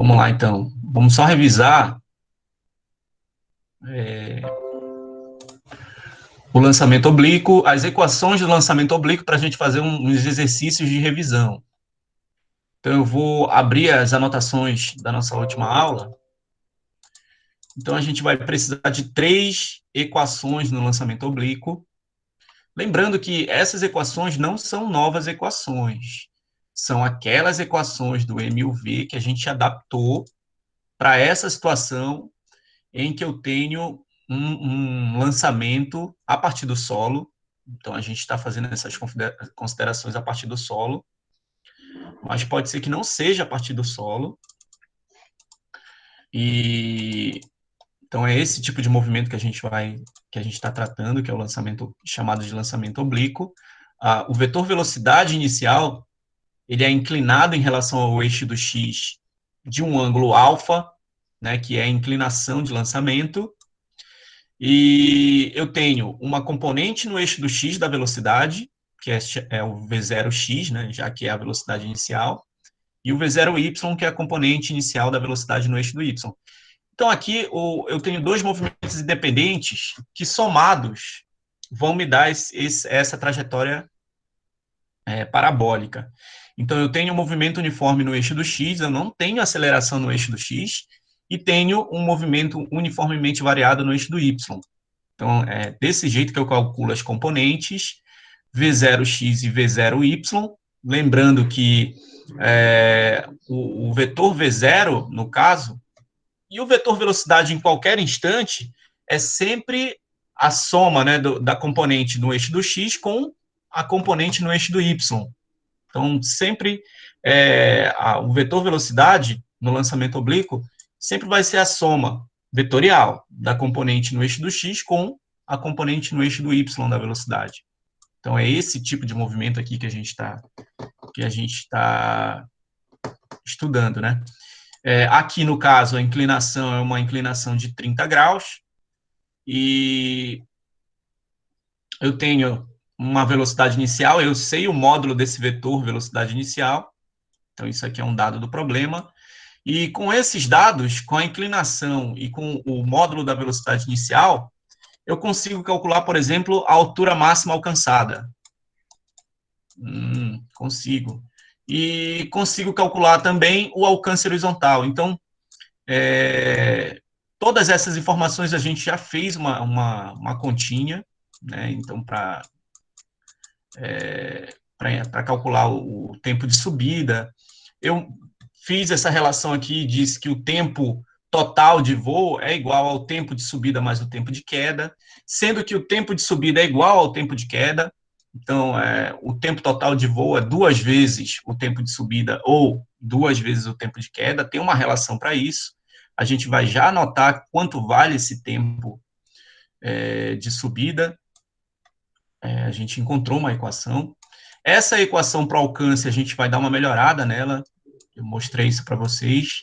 Vamos lá, então. Vamos só revisar o lançamento oblíquo, as equações do lançamento oblíquo para a gente fazer uns exercícios de revisão. Então, eu vou abrir as anotações da nossa última aula. Então, a gente vai precisar de 3 equações no lançamento oblíquo. Lembrando que essas equações não são novas equações. São aquelas equações do M-U-V que a gente adaptou para essa situação em que eu tenho um lançamento a partir do solo. Então, a gente está fazendo essas considerações a partir do solo, mas pode ser que não seja a partir do solo. E então é esse tipo de movimento que a gente está tratando, que é o lançamento chamado de lançamento oblíquo. O vetor velocidade inicial ele é inclinado em relação ao eixo do x de um ângulo alfa, né, que é a inclinação de lançamento. E eu tenho uma componente no eixo do x da velocidade, que é o v0x, né, já que é a velocidade inicial, e o v0y, que é a componente inicial da velocidade no eixo do y. Então, aqui eu tenho 2 movimentos independentes que, somados, vão me dar essa trajetória parabólica. Então, eu tenho um movimento uniforme no eixo do x, eu não tenho aceleração no eixo do x, e tenho um movimento uniformemente variado no eixo do y. Então, é desse jeito que eu calculo as componentes, V0x e V0y, lembrando que o vetor V0, no caso, e o vetor velocidade em qualquer instante é sempre a soma, né, da componente no eixo do x com a componente no eixo do y. Então, sempre o vetor velocidade no lançamento oblíquo sempre vai ser a soma vetorial da componente no eixo do x com a componente no eixo do y da velocidade. Então, é esse tipo de movimento aqui que a gente está estudando, né? Aqui, no caso, a inclinação é uma inclinação de 30 graus e eu tenho uma velocidade inicial, eu sei o módulo desse vetor velocidade inicial, então isso aqui é um dado do problema, e com esses dados, com a inclinação e com o módulo da velocidade inicial, eu consigo calcular, por exemplo, a altura máxima alcançada. Consigo. E consigo calcular também o alcance horizontal. Então, todas essas informações a gente já fez uma continha, né? Então, para calcular o tempo de subida, eu fiz essa relação aqui, disse que o tempo total de voo é igual ao tempo de subida mais o tempo de queda, sendo que o tempo de subida é igual ao tempo de queda. Então, o tempo total de voo é 2 vezes o tempo de subida ou 2 vezes o tempo de queda, tem uma relação para isso. A gente vai já anotar quanto vale esse tempo de subida. A gente encontrou uma equação. Essa equação para alcance, a gente vai dar uma melhorada nela. Eu mostrei isso para vocês.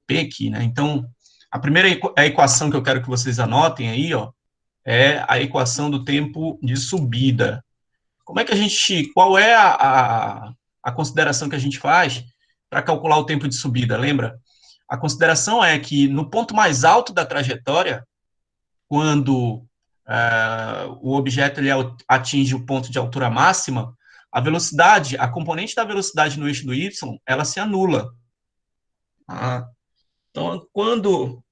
P aqui, né? Então, a primeira equação que eu quero que vocês anotem aí, ó, é a equação do tempo de subida. Como é que qual é a consideração que a gente faz para calcular o tempo de subida? Lembra? A consideração é que no ponto mais alto da trajetória, quando o objeto ele atinge o ponto de altura máxima, a velocidade, a componente da velocidade no eixo do y, ela se anula. Então, quando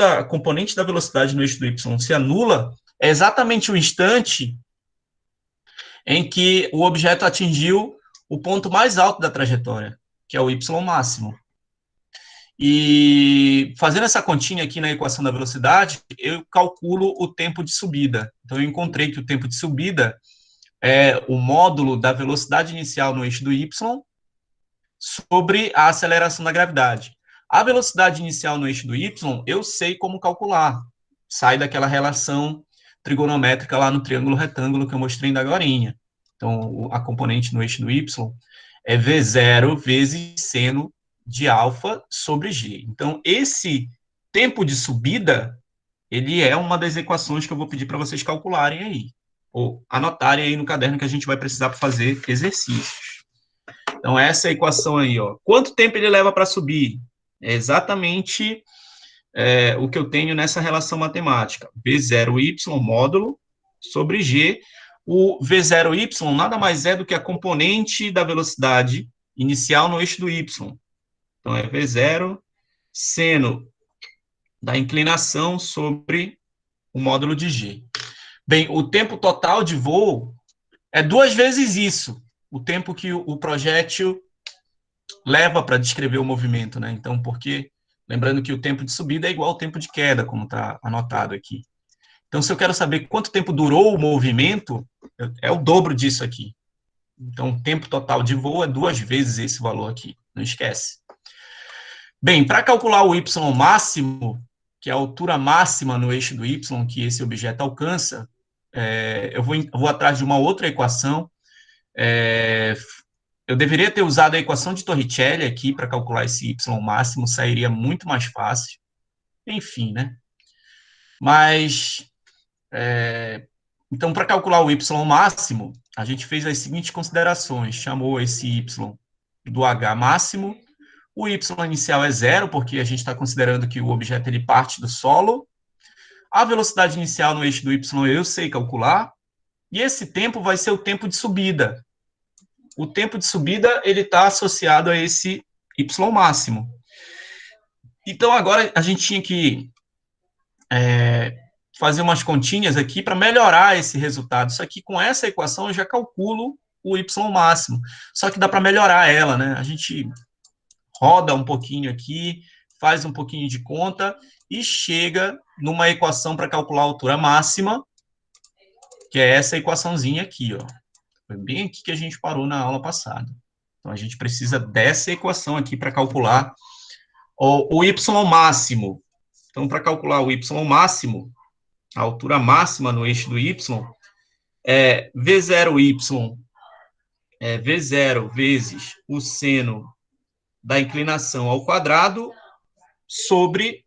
a componente da velocidade no eixo do y se anula, é exatamente o instante em que o objeto atingiu o ponto mais alto da trajetória, que é o y máximo. E fazendo essa continha aqui na equação da velocidade, eu calculo o tempo de subida. Então, eu encontrei que o tempo de subida é o módulo da velocidade inicial no eixo do y sobre a aceleração da gravidade. A velocidade inicial no eixo do y, eu sei como calcular. Sai daquela relação trigonométrica lá no triângulo retângulo que eu mostrei ainda agorinha. Então, a componente no eixo do y é V0 vezes seno de alfa sobre G. Então, esse tempo de subida, ele é uma das equações que eu vou pedir para vocês calcularem aí, ou anotarem aí no caderno que a gente vai precisar para fazer exercícios. Então, essa é a equação aí, ó. Quanto tempo ele leva para subir? É exatamente o que eu tenho nessa relação matemática. V0y módulo sobre G. O V0y nada mais é do que a componente da velocidade inicial no eixo do y. Então, é V0 seno da inclinação sobre o módulo de G. Bem, o tempo total de voo é 2 vezes isso, o tempo que o projétil leva para descrever o movimento, né? Então, porque, lembrando que o tempo de subida é igual ao tempo de queda, como está anotado aqui. Então, se eu quero saber quanto tempo durou o movimento, é o dobro disso aqui. Então, o tempo total de voo é 2 vezes esse valor aqui, não esquece. Bem, para calcular o y máximo, que é a altura máxima no eixo do y que esse objeto alcança, eu vou atrás de uma outra equação. Eu deveria ter usado a equação de Torricelli aqui para calcular esse y máximo, sairia muito mais fácil. Enfim, né? Mas, então, para calcular o y máximo, a gente fez as seguintes considerações. Chamou esse y do h máximo. O y inicial é zero, porque a gente está considerando que o objeto ele parte do solo. A velocidade inicial no eixo do y eu sei calcular. E esse tempo vai ser o tempo de subida. O tempo de subida ele está associado a esse y máximo. Então, agora a gente tinha que fazer umas continhas aqui para melhorar esse resultado. Isso aqui, com essa equação, eu já calculo o y máximo. Só que dá para melhorar ela, né? A gente roda um pouquinho aqui, faz um pouquinho de conta e chega numa equação para calcular a altura máxima, que é essa equaçãozinha aqui, ó. Foi bem aqui que a gente parou na aula passada. Então, a gente precisa dessa equação aqui para calcular o y máximo. Então, para calcular o y máximo, a altura máxima no eixo do y, é V0y é V0 vezes o seno da inclinação ao quadrado sobre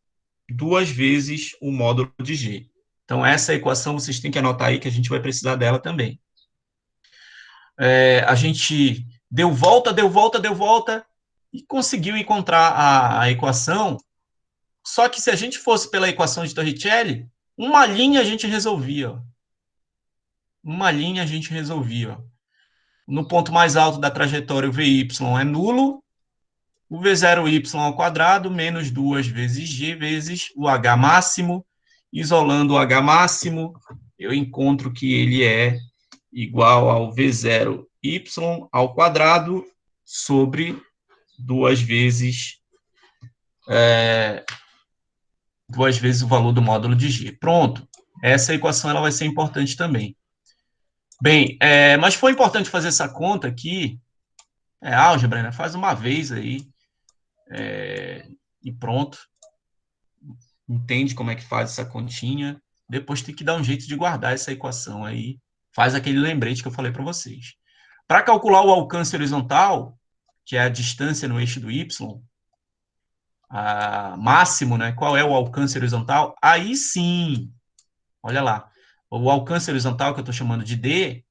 2 vezes o módulo de G. Então, essa equação vocês têm que anotar aí, que a gente vai precisar dela também. A gente deu volta e conseguiu encontrar a equação, só que se a gente fosse pela equação de Torricelli, uma linha a gente resolvia. Ó. Uma linha a gente resolvia. Ó. No ponto mais alto da trajetória, o VY é nulo, o V0y ao quadrado menos 2 vezes G vezes o H máximo. Isolando o H máximo, eu encontro que ele é igual ao V0y ao quadrado sobre 2 vezes o valor do módulo de G. Pronto. Essa equação ela vai ser importante também. Bem, mas foi importante fazer essa conta aqui. Álgebra, né? Faz uma vez aí. E pronto. Entende como é que faz essa continha. Depois tem que dar um jeito de guardar essa equação aí. Faz aquele lembrete que eu falei para vocês. Para calcular o alcance horizontal, que é a distância no eixo do Y, máximo, né? Qual é o alcance horizontal? Aí sim, olha lá. O alcance horizontal, que eu estou chamando de D,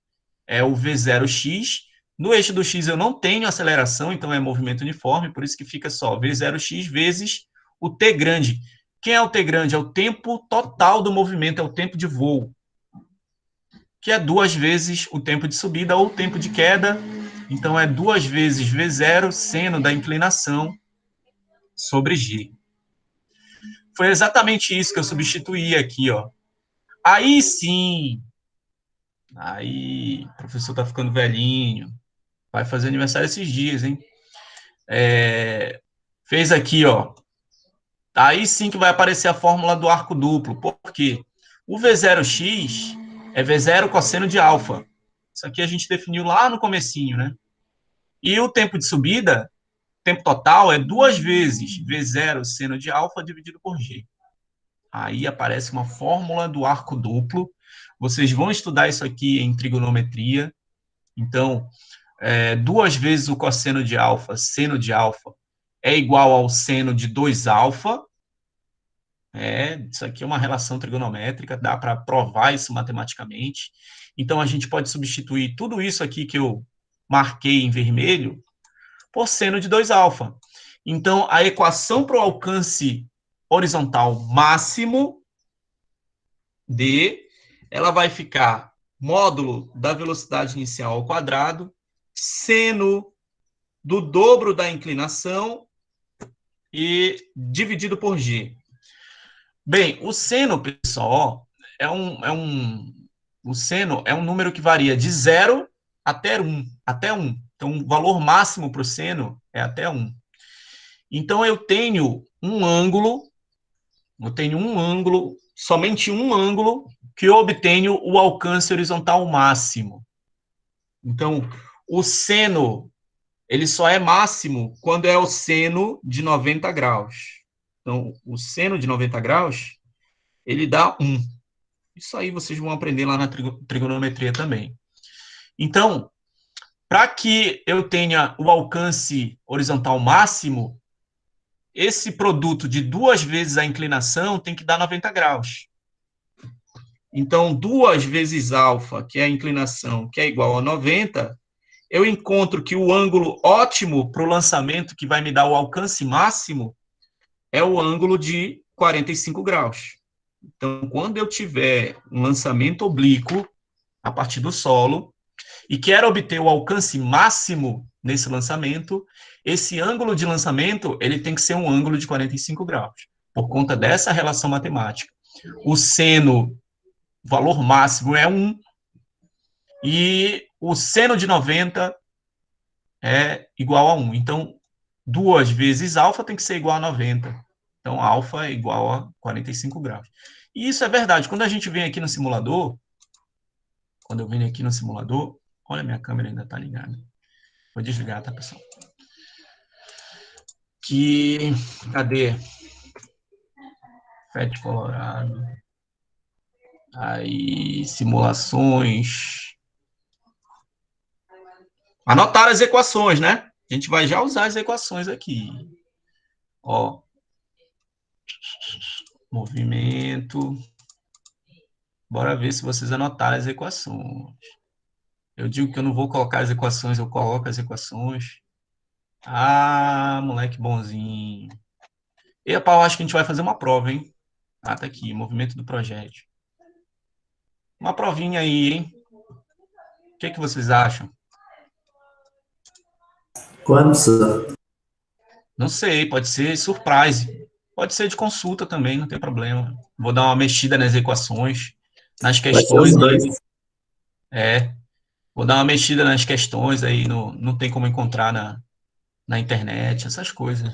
é o V0x. No eixo do x eu não tenho aceleração, então é movimento uniforme, por isso que fica só V0x vezes o t grande. Quem é o t grande? É o tempo total do movimento, é o tempo de voo, que é 2 vezes o tempo de subida ou o tempo de queda. Então, é 2 vezes V0 seno da inclinação sobre G. Foi exatamente isso que eu substituí aqui, ó. Aí sim, aí o professor tá ficando velhinho, vai fazer aniversário esses dias, hein? Fez aqui, ó. Aí sim que vai aparecer a fórmula do arco duplo. Por quê? O V0x é V0 cosseno de alfa. Isso aqui a gente definiu lá no comecinho, né? E o tempo de subida, tempo total, é 2 vezes V0 seno de alfa dividido por G. Aí aparece uma fórmula do arco duplo. Vocês vão estudar isso aqui em trigonometria. Então, 2 vezes o cosseno de alfa, seno de alfa, é igual ao seno de 2 alfa. Isso aqui é uma relação trigonométrica, dá para provar isso matematicamente. Então, a gente pode substituir tudo isso aqui que eu marquei em vermelho por seno de 2 alfa. Então, a equação para o alcance horizontal máximo, D, ela vai ficar módulo da velocidade inicial ao quadrado, seno do dobro da inclinação e dividido por G. Bem, o seno, pessoal, o seno é um número que varia de 0 até 1, até 1. Então, o valor máximo para o seno é até 1. Então, eu tenho um ângulo, somente um ângulo, que eu obtenho o alcance horizontal máximo. Então, o seno, ele só é máximo quando é o seno de 90 graus. Então, o seno de 90 graus, ele dá 1. Isso aí vocês vão aprender lá na trigonometria também. Então, para que eu tenha o alcance horizontal máximo, esse produto de 2 vezes a inclinação tem que dar 90 graus. Então, 2 vezes alfa, que é a inclinação, que é igual a 90, eu encontro que o ângulo ótimo para o lançamento, que vai me dar o alcance máximo, é o ângulo de 45 graus. Então, quando eu tiver um lançamento oblíquo a partir do solo e quero obter o alcance máximo nesse lançamento, esse ângulo de lançamento ele tem que ser um ângulo de 45 graus, por conta dessa relação matemática. O seno, valor máximo é 1, e o seno de 90 é igual a 1. Então, 2 vezes alfa tem que ser igual a 90. Então, alfa é igual a 45 graus. E isso é verdade. Quando a gente vem aqui no simulador, olha, minha câmera ainda está ligada. Vou desligar, tá, pessoal? Cadê? FET Colorado. Aí, simulações. Anotar as equações, né? A gente vai já usar as equações aqui. Ó. Movimento. Bora ver se vocês anotaram as equações. Eu digo que eu não vou colocar as equações, eu coloco as equações. Ah, moleque bonzinho. E, Paulo, acho que a gente vai fazer uma prova, hein? Ah, tá aqui, movimento do projétil. Uma provinha aí, hein? O que vocês acham? Quantos? Não sei, pode ser surprise. Pode ser de consulta também, não tem problema. Vou dar uma mexida nas equações, nas Vai ser os questões dois. aí. Vou dar uma mexida nas questões aí, não tem como encontrar na internet, essas coisas.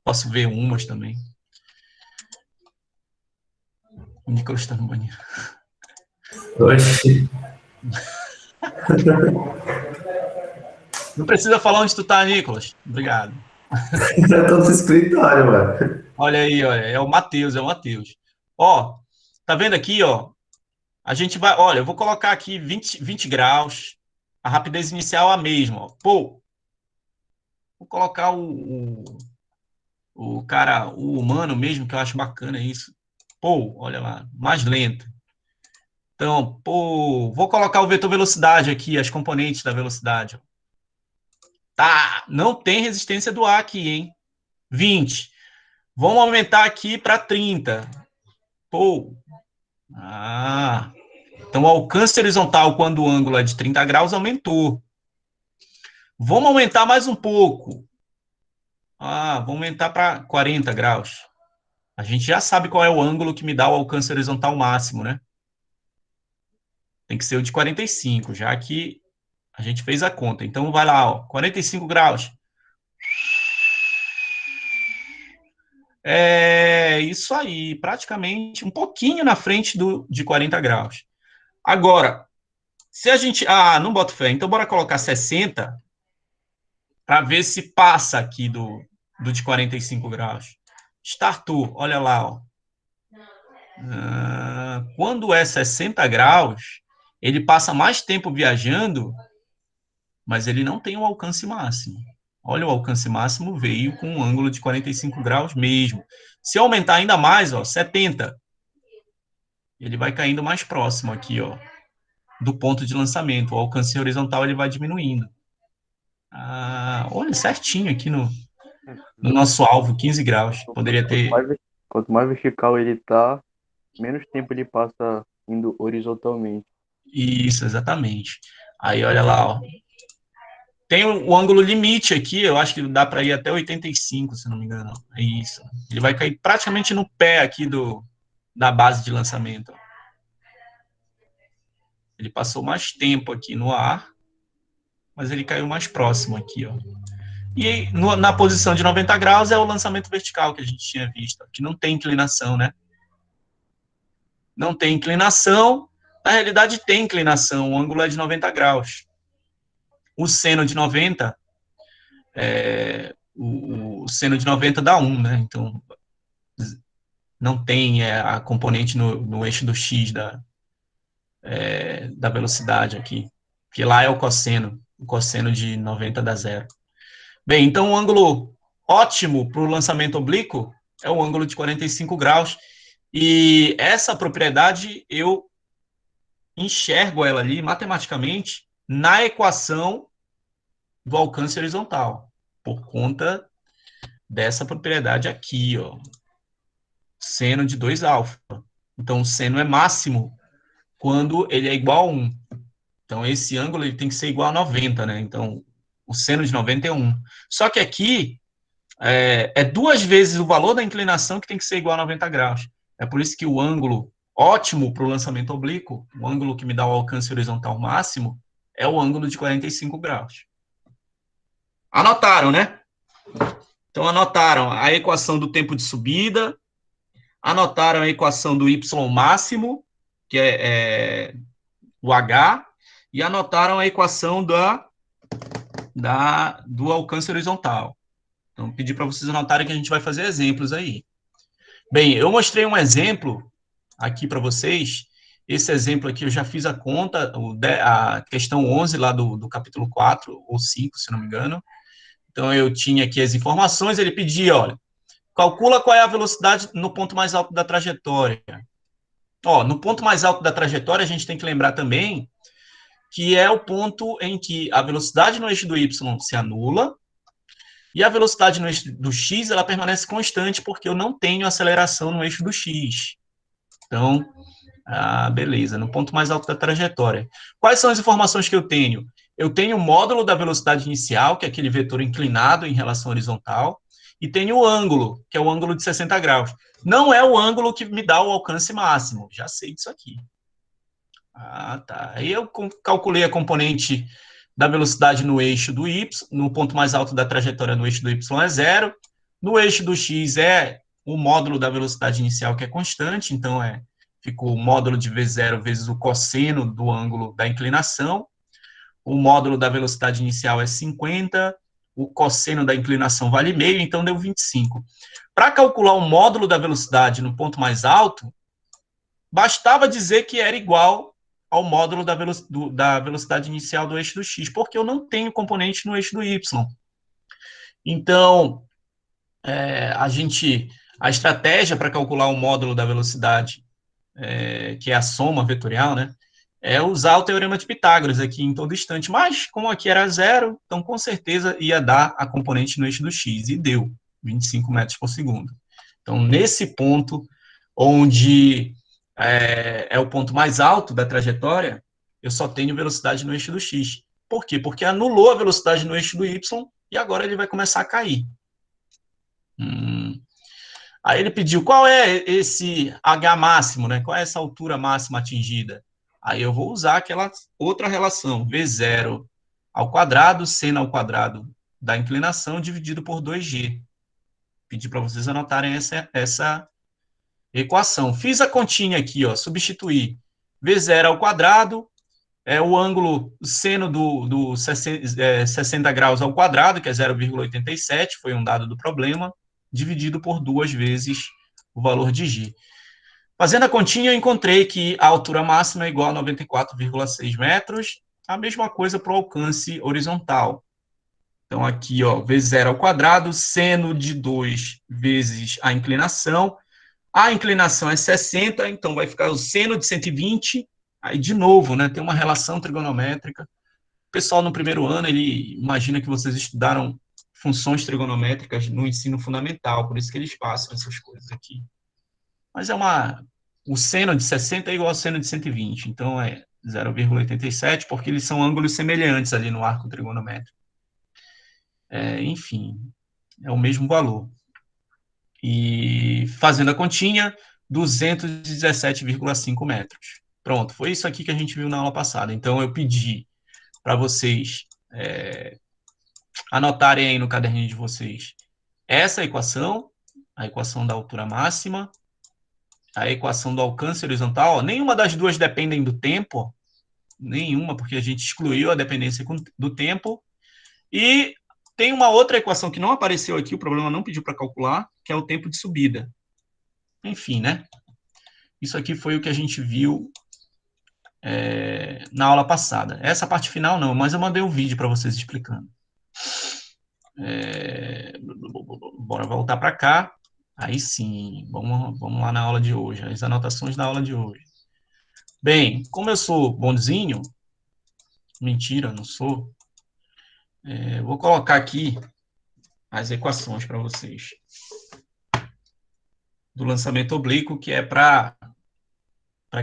Posso ver umas também. O Nicolas está no banheiro. Oxi. Não precisa falar onde tu tá, Nicolas. Obrigado. Eu tô no escritório, mano. Olha aí, olha, é o Matheus. Ó, tá vendo aqui, ó? A gente vai, olha, eu vou colocar aqui 20 graus, a rapidez inicial a mesma, ó. Pô, vou colocar o cara, o humano mesmo, que eu acho bacana isso. Pô, olha lá, mais lento. Então, pô, vou colocar o vetor velocidade aqui, as componentes da velocidade. Tá, não tem resistência do ar aqui, hein? 20. Vamos aumentar aqui para 30. Pô. Então o alcance horizontal quando o ângulo é de 30 graus aumentou. Vamos aumentar mais um pouco. Vamos aumentar para 40 graus. A gente já sabe qual é o ângulo que me dá o alcance horizontal máximo, né? Tem que ser o de 45, já que a gente fez a conta. Então vai lá, ó, 45 graus. É isso aí, praticamente um pouquinho na frente de 40 graus. Agora, se a gente... não boto fé. Então, bora colocar 60 para ver se passa aqui do de 45 graus. Startou, olha lá. Ó. Quando é 60 graus, ele passa mais tempo viajando, mas ele não tem o alcance máximo. Olha, o alcance máximo veio com um ângulo de 45 graus mesmo. Se eu aumentar ainda mais, ó, 70, ele vai caindo mais próximo aqui, ó, do ponto de lançamento. O alcance horizontal ele vai diminuindo. Olha, certinho aqui no... no nosso alvo, 15 graus. Poderia Quanto ter... quanto mais vertical ele tá, menos tempo ele passa indo horizontalmente. Isso, exatamente. Aí, olha lá, ó. Tem o ângulo limite aqui, eu acho que dá para ir até 85, se não me engano. É isso. Ele vai cair praticamente no pé aqui da base de lançamento. Ele passou mais tempo aqui no ar, mas ele caiu mais próximo aqui, ó. E na posição de 90 graus é o lançamento vertical que a gente tinha visto, que não tem inclinação, né? Não tem inclinação. Na realidade, tem inclinação. O ângulo é de 90 graus. O seno de 90 o seno de 90 dá 1, né? Então, não tem a componente no eixo do x da velocidade aqui, que lá é o cosseno de 90 dá 0. Bem, então o ângulo ótimo para o lançamento oblíquo é o ângulo de 45 graus, e essa propriedade eu enxergo ela ali matematicamente na equação do alcance horizontal, por conta dessa propriedade aqui, ó, seno de 2α. Então, o seno é máximo quando ele é igual a 1. Então, esse ângulo ele tem que ser igual a 90, né? Então, o seno de 90 é 1. Só que aqui é 2 vezes o valor da inclinação que tem que ser igual a 90 graus. É por isso que o ângulo ótimo para o lançamento oblíquo, o ângulo que me dá o alcance horizontal máximo, é o ângulo de 45 graus. Anotaram, né? Então, anotaram a equação do tempo de subida, anotaram a equação do y máximo, que é o h, e anotaram a equação do alcance horizontal. Então, pedi para vocês anotarem que a gente vai fazer exemplos aí. Bem, eu mostrei um exemplo aqui para vocês. Esse exemplo aqui eu já fiz a conta, a questão 11 lá do capítulo 4, ou 5, se não me engano. Então, eu tinha aqui as informações, ele pedia, olha, calcula qual é a velocidade no ponto mais alto da trajetória. Ó, no ponto mais alto da trajetória, a gente tem que lembrar também que é o ponto em que a velocidade no eixo do y se anula e a velocidade no eixo do x ela permanece constante porque eu não tenho aceleração no eixo do x. Então, beleza, no ponto mais alto da trajetória. Quais são as informações que eu tenho? Eu tenho o módulo da velocidade inicial, que é aquele vetor inclinado em relação horizontal, e tenho o ângulo, que é o ângulo de 60 graus. Não é o ângulo que me dá o alcance máximo, já sei disso aqui. Tá. Aí eu calculei a componente da velocidade no eixo do y, no ponto mais alto da trajetória no eixo do y é 0, no eixo do x é o módulo da velocidade inicial, que é constante, então ficou o módulo de V0 vezes o cosseno do ângulo da inclinação, o módulo da velocidade inicial é 50, o cosseno da inclinação vale meio, então deu 25. Para calcular o módulo da velocidade no ponto mais alto, bastava dizer que era igual ao módulo da velocidade inicial do eixo do x, porque eu não tenho componente no eixo do y. Então, a estratégia para calcular o módulo da velocidade, que é a soma vetorial, né, é usar o teorema de Pitágoras aqui em todo instante, mas como aqui era 0, então com certeza ia dar a componente no eixo do x, e deu 25 metros por segundo. Então, nesse ponto, onde é o ponto mais alto da trajetória, eu só tenho velocidade no eixo do x. Por quê? Porque anulou a velocidade no eixo do y e agora ele vai começar a cair. Aí ele pediu qual é esse H máximo, né? Qual é essa altura máxima atingida? Aí eu vou usar aquela outra relação, V0 ao quadrado, seno ao quadrado da inclinação dividido por 2G. Pedi para vocês anotarem essa equação. Fiz a continha aqui, ó, substituir V0 ao quadrado, o ângulo seno do 60 graus ao quadrado, que é 0,87, foi um dado do problema, dividido por 2 vezes o valor de G. Fazendo a continha, eu encontrei que a altura máxima é igual a 94,6 metros, a mesma coisa para o alcance horizontal. Então, aqui, ó, V0 ao quadrado, seno de 2 vezes a inclinação. A inclinação é 60, então vai ficar o seno de 120. Aí, de novo, né, tem uma relação trigonométrica. O pessoal no primeiro ano, ele imagina que vocês estudaram funções trigonométricas no ensino fundamental, por isso que eles passam essas coisas aqui. Mas o seno de 60 é igual ao seno de 120, então é 0,87, porque eles são ângulos semelhantes ali no arco trigonométrico. Enfim, é o mesmo valor. E fazendo a continha, 217,5 metros. Pronto, foi isso aqui que a gente viu na aula passada. Então, eu pedi para vocês anotarem aí no caderninho de vocês essa equação, a equação da altura máxima, a equação do alcance horizontal. Ó, nenhuma das duas dependem do tempo, nenhuma, porque a gente excluiu a dependência do tempo. E tem uma outra equação que não apareceu aqui, o problema não pediu para calcular, que é o tempo de subida. Enfim, né? Isso aqui foi o que a gente viu na aula passada. Essa parte final não, mas eu mandei um vídeo para vocês explicando. Bora voltar para cá. Aí sim, vamos lá na aula de hoje, as anotações da aula de hoje. Bem, como eu sou bonzinho, mentira, não sou, vou colocar aqui as equações para vocês. Do lançamento oblíquo, que é para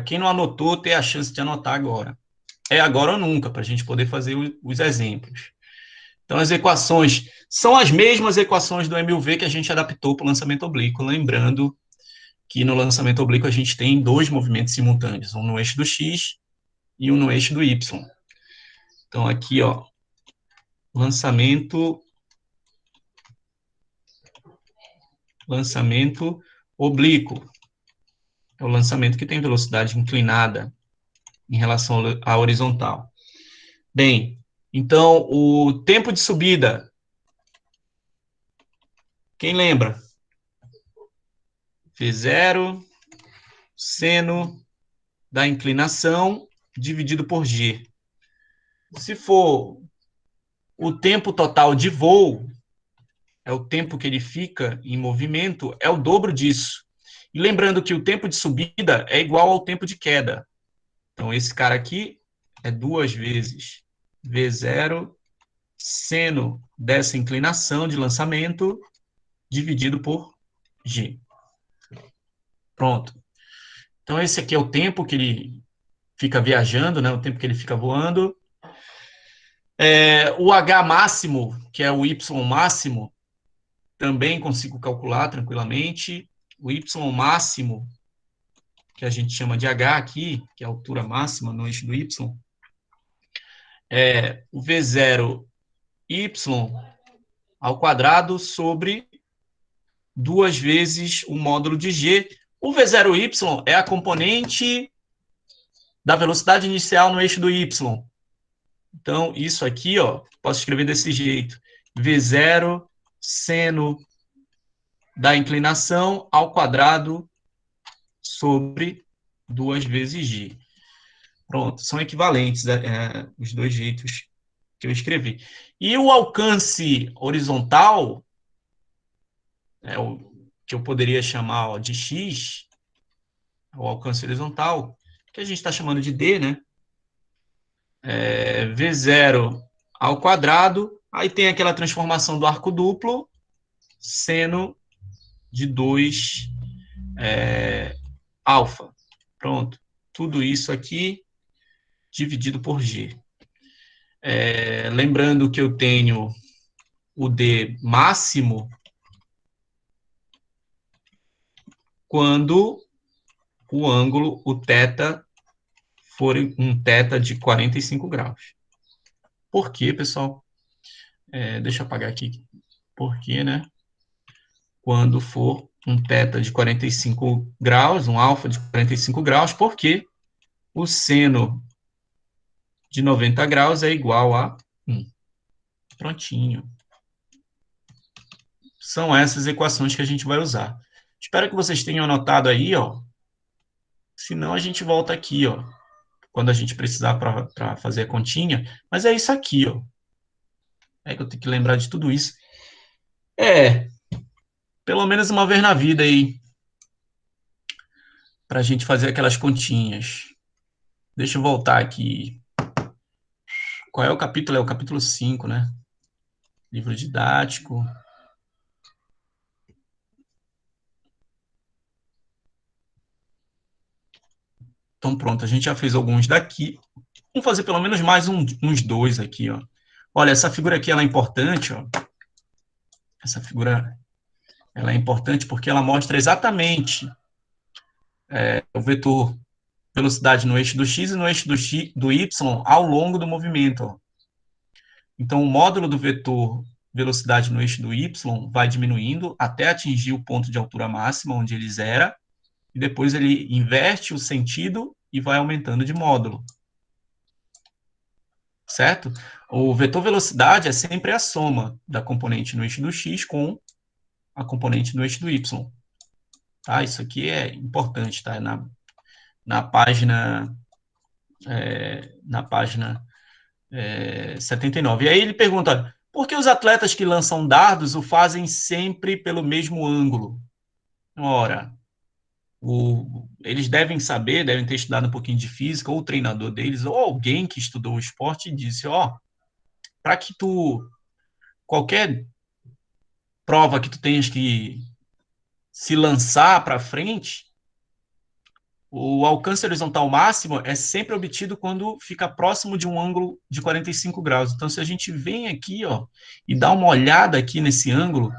quem não anotou, ter a chance de anotar agora. É agora ou nunca, para a gente poder fazer os exemplos. Então, as equações são as mesmas equações do MUV que a gente adaptou para o lançamento oblíquo, lembrando que no lançamento oblíquo a gente tem dois movimentos simultâneos, um no eixo do X e um no eixo do Y. Então, aqui, ó, lançamento oblíquo. É o lançamento que tem velocidade inclinada em relação à horizontal. Bem, então, o tempo de subida, quem lembra? V0, seno da inclinação dividido por G. Se for o tempo total de voo, é o tempo que ele fica em movimento, é o dobro disso. E lembrando que o tempo de subida é igual ao tempo de queda. Então, esse cara aqui é 2 vezes V0 seno dessa inclinação de lançamento dividido por G. Pronto. Então, esse aqui é o tempo que ele fica viajando, né? O tempo que ele fica voando. O H máximo, que é o Y máximo, também consigo calcular tranquilamente. O Y máximo, que a gente chama de H aqui, que é a altura máxima no eixo do Y, é o V0Y ao quadrado sobre 2 vezes o módulo de G. O V0Y é a componente da velocidade inicial no eixo do Y. Então, isso aqui, ó, posso escrever desse jeito. V0 seno da inclinação ao quadrado sobre 2 vezes G. Pronto, são equivalentes os dois jeitos que eu escrevi. E o alcance horizontal, o que eu poderia chamar ó, de X, o alcance horizontal, que a gente está chamando de D, né? V0 ao quadrado, aí tem aquela transformação do arco duplo, seno de 2 alfa. Pronto. Tudo isso aqui dividido por G. Lembrando que eu tenho o D máximo quando o ângulo, o θ, for um θ de 45 graus. Por quê, pessoal? Deixa eu apagar aqui. Por quê, né? Quando for um θ de 45 graus, um alfa de 45 graus, porque o seno de 90 graus é igual a 1. Prontinho. São essas equações que a gente vai usar. Espero que vocês tenham anotado aí, ó. Senão a gente volta aqui, ó, quando a gente precisar para fazer a continha. Mas é isso aqui, ó. É que eu tenho que lembrar de tudo isso. Pelo menos uma vez na vida aí, para a gente fazer aquelas continhas. Deixa eu voltar aqui. Qual é o capítulo? É o capítulo 5, né? livro didático. Então, pronto, a gente já fez alguns daqui. Vamos fazer pelo menos mais uns dois aqui, ó. Olha, essa figura aqui, ela é importante, ó. Essa figura, ela é importante porque ela mostra exatamente o vetor velocidade no eixo do x e no eixo do y ao longo do movimento, ó. Então, o módulo do vetor velocidade no eixo do y vai diminuindo até atingir o ponto de altura máxima, onde ele zera, e depois ele inverte o sentido e vai aumentando de módulo. Certo? O vetor velocidade é sempre a soma da componente no eixo do x com a componente no eixo do y. Tá? Isso aqui é importante, tá? Na página 79. E aí ele pergunta, por que os atletas que lançam dardos o fazem sempre pelo mesmo ângulo? Ora, eles devem saber, devem ter estudado um pouquinho de física, ou o treinador deles, ou alguém que estudou o esporte disse, para que qualquer prova que tu tenhas que se lançar para frente, o alcance horizontal máximo é sempre obtido quando fica próximo de um ângulo de 45 graus. Então, se a gente vem aqui, e dá uma olhada aqui nesse ângulo,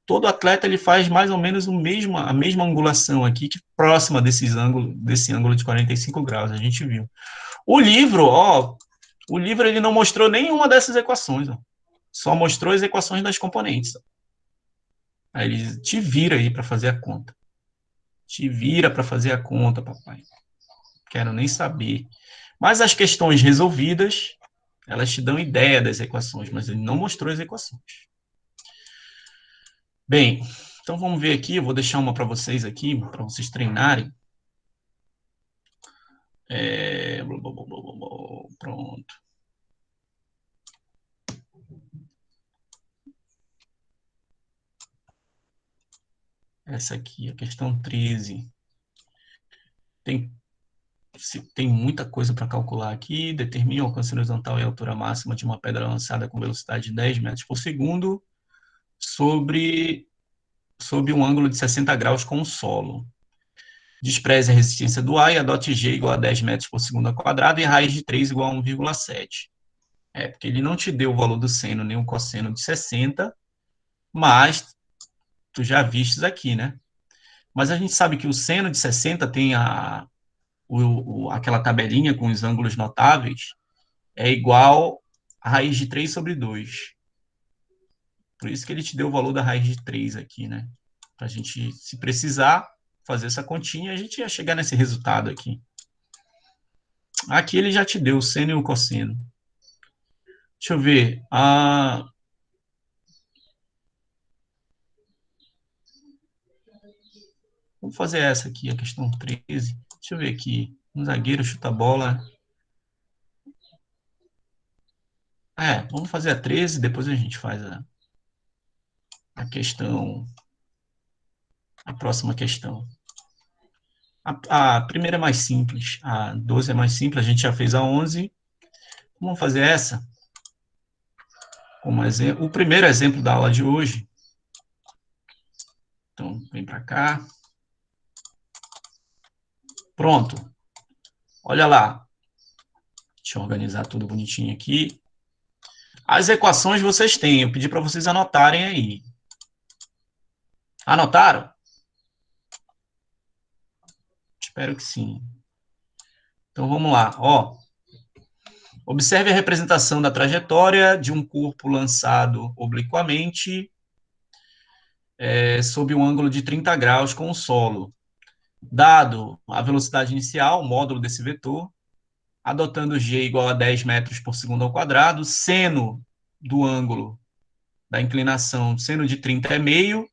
todo atleta ele faz mais ou menos a mesma angulação aqui, que próxima desse ângulo de 45 graus, a gente viu. O livro ele não mostrou nenhuma dessas equações, só mostrou as equações das componentes. Aí ele te vira aí para fazer a conta. Te vira para fazer a conta, papai. Quero nem saber. Mas as questões resolvidas, elas te dão ideia das equações, mas ele não mostrou as equações. Bem, então vamos ver aqui, eu vou deixar uma para vocês aqui, para vocês treinarem. Pronto. Essa aqui, a questão 13. Tem muita coisa para calcular aqui. Determine o alcance horizontal e a altura máxima de uma pedra lançada com velocidade de 10 metros por segundo sob um ângulo de 60 graus com o solo. Despreze a resistência do ar e adote G igual a 10 metros por segundo ao quadrado e raiz de 3 igual a 1,7. Porque ele não te deu o valor do seno nem o cosseno de 60, mas tu já vistes aqui, né? Mas a gente sabe que o seno de 60 tem aquela tabelinha com os ângulos notáveis, é igual a raiz de 3 sobre 2. Por isso que ele te deu o valor da raiz de 3 aqui, né? Para a gente, se precisar, fazer essa continha, a gente ia chegar nesse resultado aqui. Aqui ele já te deu o seno e o cosseno. Deixa eu ver. Vamos fazer essa aqui, a questão 13. Deixa eu ver aqui. Um zagueiro chuta a bola. Vamos fazer a 13, depois a gente faz a questão, a próxima questão. A primeira é mais simples, a 12 é mais simples, a gente já fez a 11. Vamos fazer essa como exemplo. O primeiro exemplo da aula de hoje. Então, vem para cá. Pronto. Olha lá. Deixa eu organizar tudo bonitinho aqui. As equações vocês têm, eu pedi para vocês anotarem aí. Anotaram? Espero que sim. Então, vamos lá. Observe a representação da trajetória de um corpo lançado obliquamente sob um ângulo de 30 graus com o solo. Dado a velocidade inicial, o módulo desse vetor, adotando G igual a 10 metros por segundo ao quadrado, seno do ângulo da inclinação, seno de 30 é meio,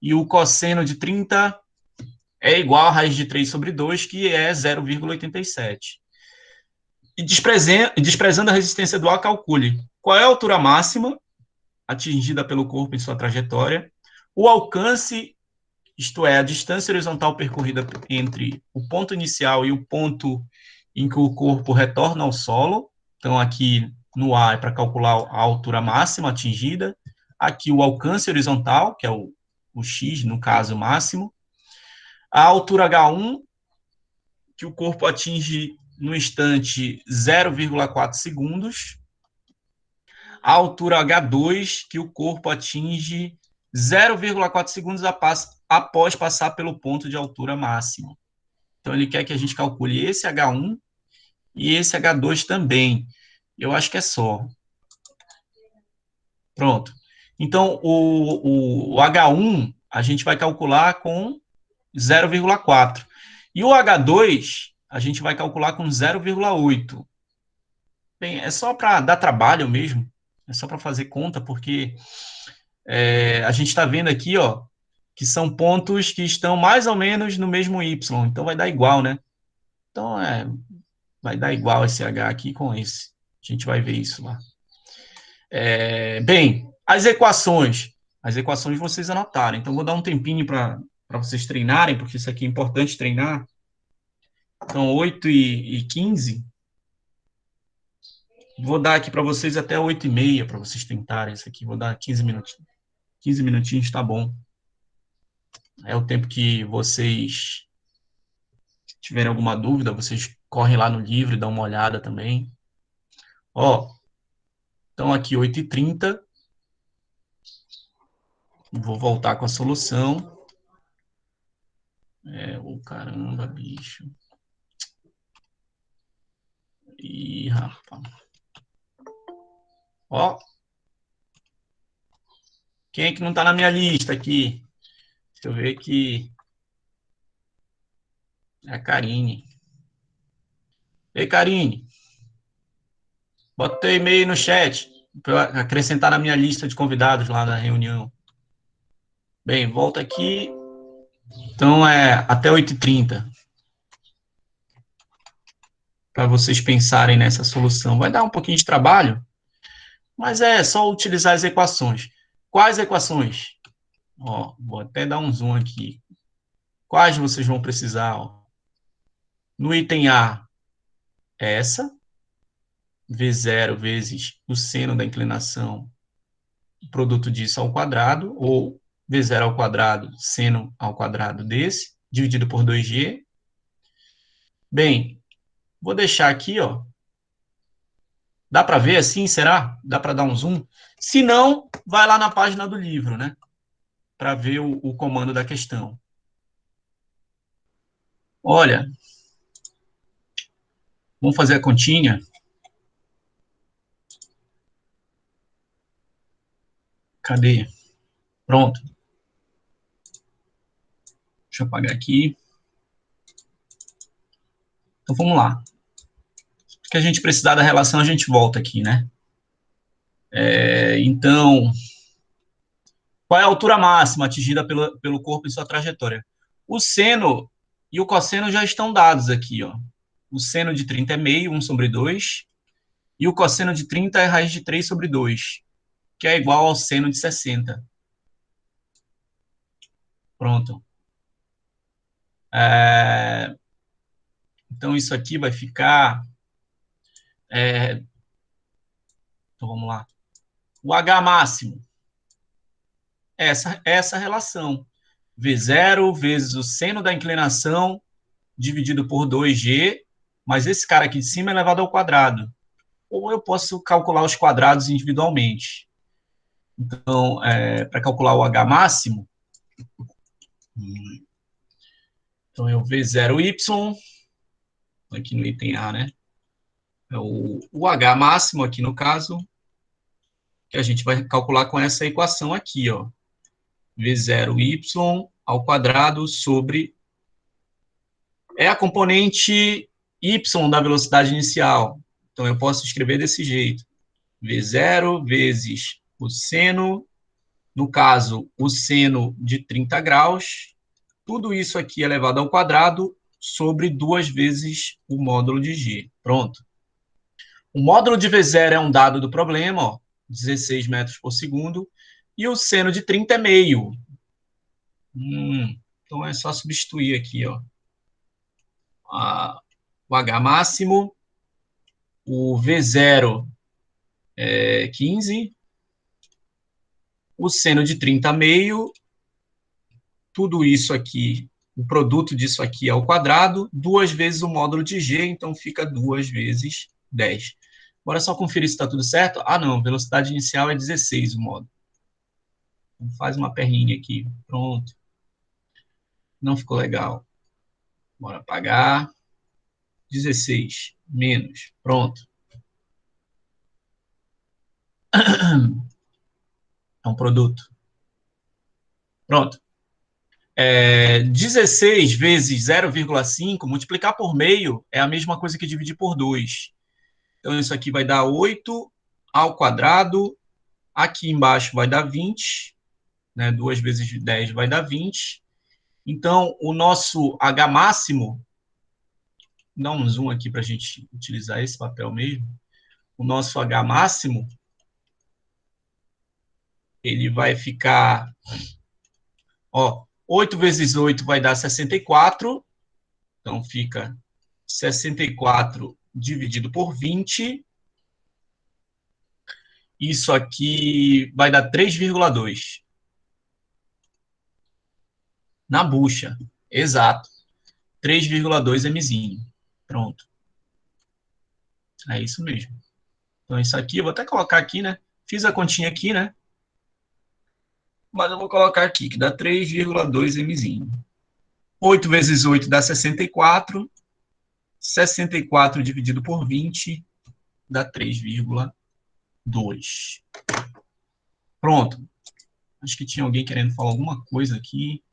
e o cosseno de 30 é igual a raiz de 3 sobre 2, que é 0,87. E desprezando a resistência do ar, calcule qual é a altura máxima atingida pelo corpo em sua trajetória, o alcance, isto é, a distância horizontal percorrida entre o ponto inicial e o ponto em que o corpo retorna ao solo. Então, aqui no A é para calcular a altura máxima atingida, aqui o alcance horizontal, que é o X, no caso, máximo, a altura H1, que o corpo atinge no instante 0,4 segundos, a altura H2, que o corpo atinge 0,4 segundos após passar pelo ponto de altura máximo. Então, ele quer que a gente calcule esse H1 e esse H2 também. Eu acho que é só. Pronto. Então, o H1 a gente vai calcular com 0,4. E o H2 a gente vai calcular com 0,8. Bem, é só para dar trabalho mesmo. É só para fazer conta, porque a gente está vendo aqui, ó, que são pontos que estão mais ou menos no mesmo Y. Então, vai dar igual, né? Então, vai dar igual esse H aqui com esse. A gente vai ver isso lá. Bem, as equações. As equações vocês anotaram. Então, vou dar um tempinho para vocês treinarem, porque isso aqui é importante treinar. Então, 8 e 15. Vou dar aqui para vocês até 8h30 para vocês tentarem isso aqui. Vou dar 15 minutinhos. 15 minutinhos está bom. É o tempo que vocês tiverem alguma dúvida, vocês correm lá no livro e dão uma olhada também. Ó, então aqui 8h30. Vou voltar com a solução. Caramba, bicho. Ih, rapaz. Ó. Quem é que não está na minha lista aqui? Deixa eu ver aqui. É a Karine. Ei, Karine. Bota teu e-mail no chat para acrescentar na minha lista de convidados lá na reunião. Bem, volta aqui. Então, até 8h30. Para vocês pensarem nessa solução. Vai dar um pouquinho de trabalho, mas é só utilizar as equações. Quais equações? Ó, vou até dar um zoom aqui. Quais vocês vão precisar? Ó? No item A, essa. V0 vezes o seno da inclinação, produto disso ao quadrado, ou V0 ao quadrado, seno ao quadrado desse, dividido por 2G. Bem, vou deixar aqui, ó. Dá para ver assim, será? Dá para dar um zoom? Se não, vai lá na página do livro, né? Para ver o comando da questão. Olha, vamos fazer a continha. Cadê? Pronto. Deixa eu apagar aqui. Então, vamos lá. Se a gente precisar da relação, a gente volta aqui, né? Então, qual é a altura máxima atingida pelo corpo em sua trajetória? O seno e o cosseno já estão dados aqui, ó. O seno de 30 é meio, 1 sobre 2, e o cosseno de 30 é raiz de 3 sobre 2, que é igual ao seno de 60. Pronto. Então, isso aqui vai ficar... então, vamos lá. O H máximo. Essa relação. V0 vezes o seno da inclinação dividido por 2G, mas esse cara aqui de cima é elevado ao quadrado. Ou eu posso calcular os quadrados individualmente. Então, para calcular o H máximo, então é o V0Y, aqui no item A, né? É o H máximo aqui no caso, que a gente vai calcular com essa equação aqui, ó. V0Y ao quadrado sobre... É a componente Y da velocidade inicial. Então, eu posso escrever desse jeito. V0 vezes o seno, no caso, o seno de 30 graus, tudo isso aqui elevado ao quadrado sobre 2 vezes o módulo de G. Pronto. O módulo de V0 é um dado do problema, ó, 16 metros por segundo, e o seno de 30 é meio. Então, é só substituir aqui, ó, o H máximo, o V0 15. O seno de 30 meio. Tudo isso aqui, o produto disso aqui é ao quadrado, 2 vezes o módulo de g, então fica 2 vezes 10. Bora só conferir se está tudo certo. Ah, não, velocidade inicial é 16 o módulo. Então faz uma perninha aqui, pronto. Não ficou legal. Bora apagar. 16 menos, pronto. É um produto. Pronto. 16 vezes 0,5, multiplicar por meio é a mesma coisa que dividir por 2. Então, isso aqui vai dar 8 ao quadrado. Aqui embaixo vai dar 20. Né? 2 vezes 10 vai dar 20. Então, o nosso H máximo, dá um zoom aqui para a gente utilizar esse papel mesmo. O nosso H máximo, ele vai ficar... 8 vezes 8 vai dar 64. Então, fica 64 dividido por 20. Isso aqui vai dar 3,2. Na bucha. Exato. 3,2 mzinho. Pronto. É isso mesmo. Então, isso aqui, eu vou até colocar aqui, né? Fiz a continha aqui, né? Mas eu vou colocar aqui, que dá 3,2 mzinho. 8 vezes 8 dá 64. 64 dividido por 20 dá 3,2. Pronto. Acho que tinha alguém querendo falar alguma coisa aqui.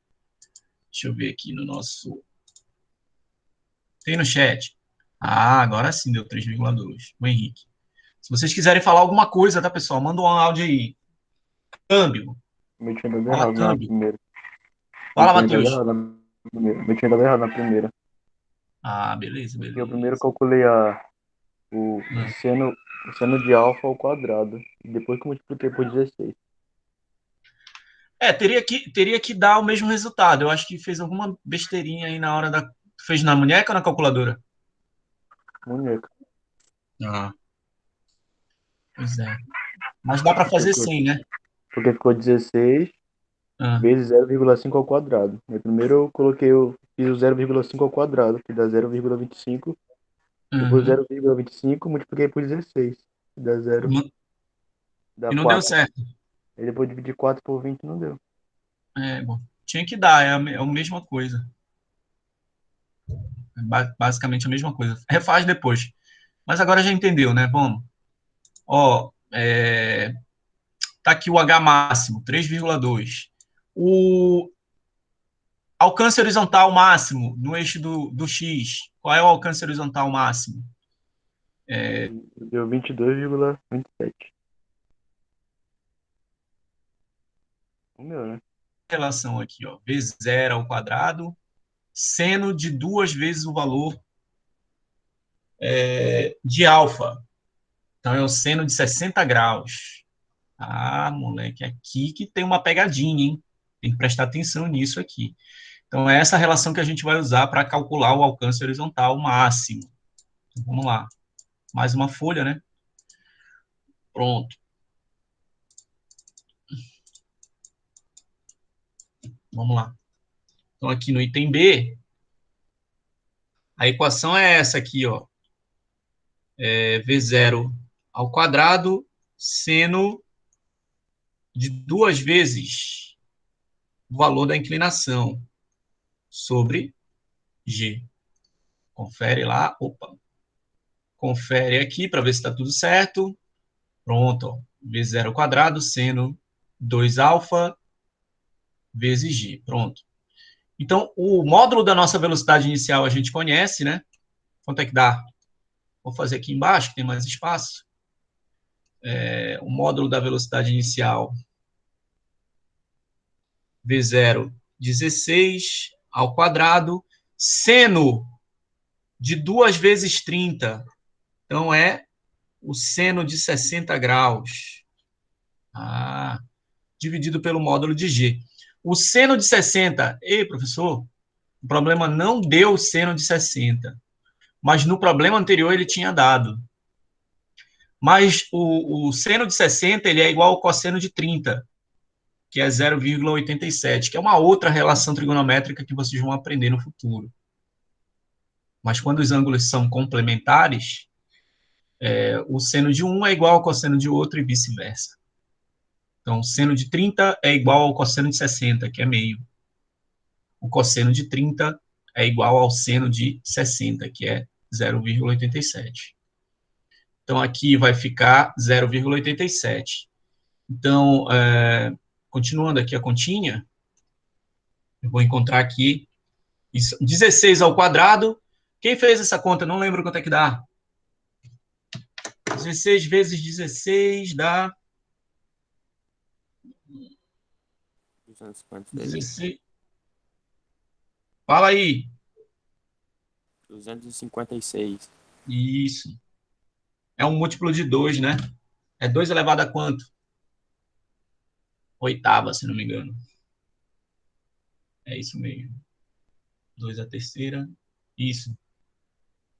Deixa eu ver aqui no nosso... Tem no chat. Ah, agora sim deu 3,2. O Henrique. Se vocês quiserem falar alguma coisa, tá, pessoal? Manda um áudio aí. Câmbio. Meu tinha dado Fala, errado na câmbio. primeira. Fala, Matheus. Meu tinha dado errado na primeira. Ah, beleza, beleza. Eu primeiro calculei o seno de alfa ao quadrado. E depois que eu multipliquei por 16. Teria que dar o mesmo resultado. Eu acho que fez alguma besteirinha aí na hora da... Fez na munheca ou na calculadora? Munheca. Ah, pois é. Mas dá para fazer sem, né? Porque ficou 16 Ah, vezes 0,5 ao quadrado. Primeiro fiz o 0,5 ao quadrado, que dá 0,25. Depois uhum. 0,25 multipliquei por 16, que dá 0, dá E não deu 4. certo. Aí depois dividir 4 por 20 não deu. Bom, tinha que dar, é a mesma coisa. Basicamente a mesma coisa. Refaz depois. Mas agora já entendeu, né? Vamos. Tá aqui o H máximo, 3,2. O alcance horizontal máximo no eixo do X. Qual é o alcance horizontal máximo? Deu 22,27. O meu, né? Relação aqui, ó, V0 ao quadrado, seno de 2 vezes o valor de alfa. Então, é o seno de 60 graus. Ah, moleque, aqui que tem uma pegadinha, hein? Tem que prestar atenção nisso aqui. Então, é essa relação que a gente vai usar para calcular o alcance horizontal máximo. Então, vamos lá. Mais uma folha, né? Pronto. Vamos lá. Então, aqui no item B, a equação é essa aqui, ó. V0 ao quadrado, seno de 2 vezes o valor da inclinação sobre G. Confere lá. Opa. Confere aqui para ver se está tudo certo. Pronto. Ó. V0 ao quadrado, seno 2 alfa vezes G. Pronto. Então, o módulo da nossa velocidade inicial a gente conhece, né? Quanto é que dá? Vou fazer aqui embaixo, que tem mais espaço. O módulo da velocidade inicial, V0, 16 ao quadrado, seno de 2 vezes 30. Então, é o seno de 60 graus. Dividido pelo módulo de G. O seno de 60, professor, o problema não deu seno de 60, mas no problema anterior ele tinha dado. Mas o seno de 60 ele é igual ao cosseno de 30, que é 0,87, que é uma outra relação trigonométrica que vocês vão aprender no futuro. Mas quando os ângulos são complementares, o seno de um é igual ao cosseno de outro e vice-versa. Então, o seno de 30 é igual ao cosseno de 60, que é meio. O cosseno de 30 é igual ao seno de 60, que é 0,87. Então, aqui vai ficar 0,87. Então, continuando aqui a continha, eu vou encontrar aqui 16 ao quadrado. Quem fez essa conta? Não lembro quanto é que dá. 16 vezes 16 dá... 16. Fala aí. 256. Isso. É um múltiplo de 2, né? É 2 elevado a quanto? Oitava, se não me engano. É isso mesmo. 2 a terceira. Isso.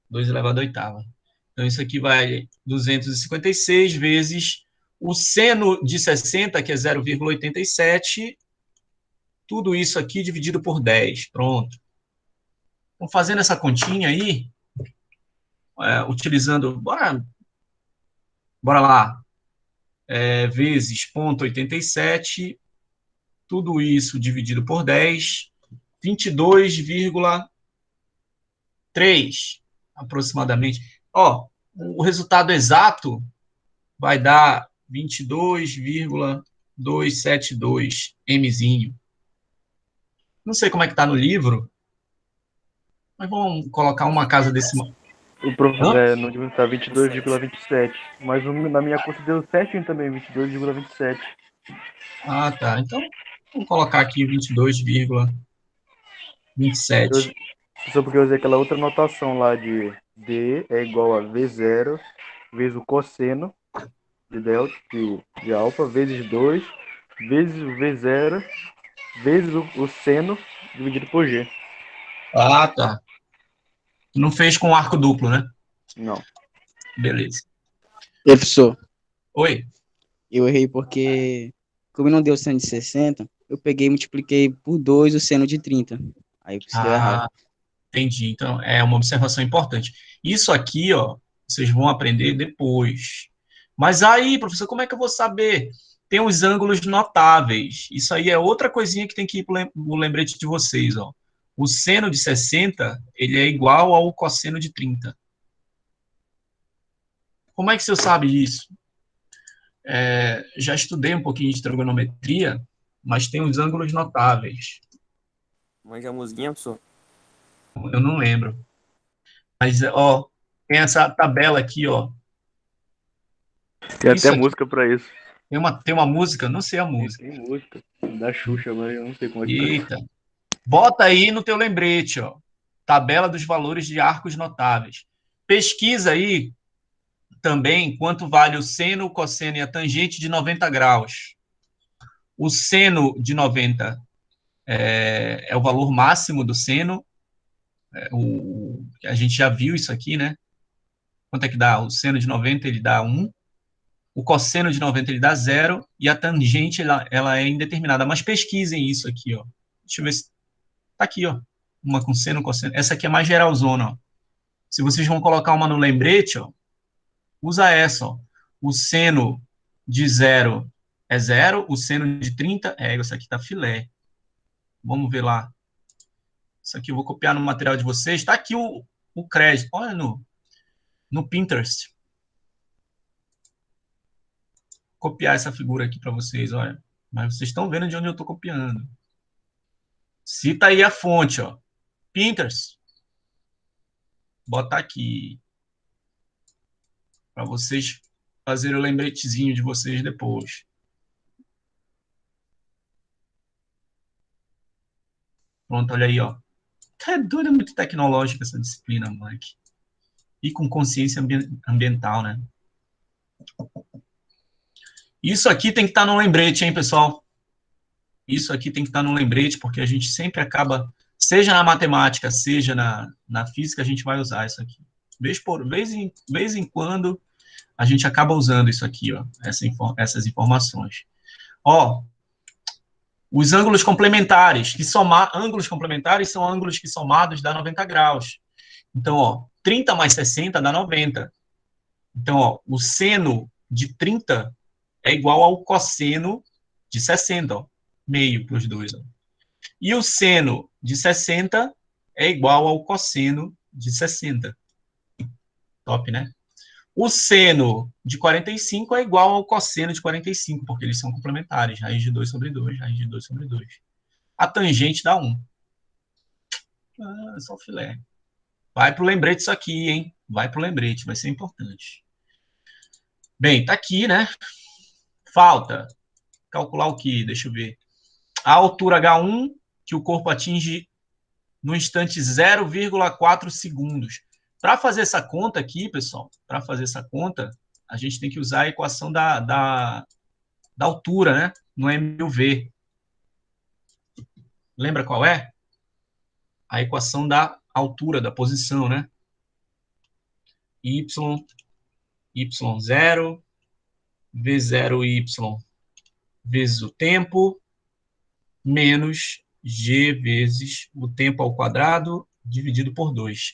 2 elevado a oitava. Então, isso aqui vai 256 vezes o seno de 60, que é 0,87. Tudo isso aqui dividido por 10. Pronto. Então, fazendo essa continha aí, utilizando... Bora lá. Vezes 0,87, tudo isso dividido por 10, 22,3 aproximadamente. O resultado exato vai dar 22,272 mzinho. Não sei como é que está no livro, mas vamos colocar uma casa decimal. O professor no livro tá 22,27. Mas na minha conta deu certinho também, 22,27. Ah, tá. Então, vamos colocar aqui 22,27. Só porque eu usei aquela outra notação lá de D é igual a V0 vezes o cosseno de delta, de alfa, vezes 2, vezes o V0, vezes o seno, dividido por G. Ah, tá. Não fez com arco duplo, né? Não. Beleza. Professor, Oi. eu errei porque, como não deu seno de 60, eu peguei e multipliquei por 2 o seno de 30. Aí isso deu errado. Entendi. Então, é uma observação importante. Isso aqui, vocês vão aprender depois. Mas aí, professor, como é que eu vou saber? Tem os ângulos notáveis. Isso aí é outra coisinha que tem que ir para o lembrete de vocês, O seno de 60, ele é igual ao cosseno de 30. Como é que você sabe isso? Já estudei um pouquinho de trigonometria, mas tem os ângulos notáveis. Manja a musiquinha, professor? Eu não lembro. Mas, tem essa tabela aqui, Tem Isso até aqui. música pra isso. Tem uma música? Não sei a música. Tem música. Da Xuxa, mas eu não sei como é que tá. Eita. Bota aí no teu lembrete, tabela dos valores de arcos notáveis. Pesquisa aí também quanto vale o seno, o cosseno e a tangente de 90 graus. O seno de 90 é o valor máximo do seno. A gente já viu isso aqui, né? Quanto é que dá? O seno de 90 ele dá 1. O cosseno de 90 ele dá 0. E a tangente ela é indeterminada. Mas pesquisem isso aqui. Deixa eu ver se... Tá aqui, uma com seno, cosseno. Essa aqui é mais geralzona, Se vocês vão colocar uma no lembrete, usa essa, O seno de 0 é 0, o seno de 30 essa aqui tá filé. Vamos ver lá. Isso aqui eu vou copiar no material de vocês. Tá aqui o crédito. Olha no Pinterest. Copiar essa figura aqui para vocês, olha. Mas vocês estão vendo de onde eu estou copiando. Cita aí a fonte, Pinterest. Bota aqui. Para vocês fazerem o lembretezinho de vocês depois. Pronto, olha aí, É doido, é muito tecnológica essa disciplina, moleque. E com consciência ambiental, né? Isso aqui tem que estar no lembrete, hein, pessoal? Isso aqui tem que estar no lembrete, porque a gente sempre acaba, seja na matemática, seja na física, a gente vai usar isso aqui. Vez em quando, a gente acaba usando isso aqui, ó, essas informações. Ó, os ângulos complementares, ângulos complementares são ângulos que somados dá 90 graus. Então, ó, 30 mais 60 dá 90. Então, ó, o seno de 30 é igual ao cosseno de 60, ó, meio para os dois. Ó. E o seno de 60 é igual ao cosseno de 60. Top, né? O seno de 45 é igual ao cosseno de 45, porque eles são complementares. Raiz de 2 sobre 2, raiz de 2 sobre 2. A tangente dá 1. Ah, só filé. Vai pro lembrete isso aqui, hein? Vai pro lembrete, vai ser importante. Bem, tá aqui, né? Falta calcular o quê? Deixa eu ver. A altura H1 que o corpo atinge no instante 0,4 segundos. Para fazer essa conta aqui, pessoal, para fazer essa conta, a gente tem que usar a equação da altura, né? No MUV. Lembra qual é? A equação da altura, da posição, né? Y0, V0Y vezes o tempo, menos G vezes o tempo ao quadrado, dividido por 2.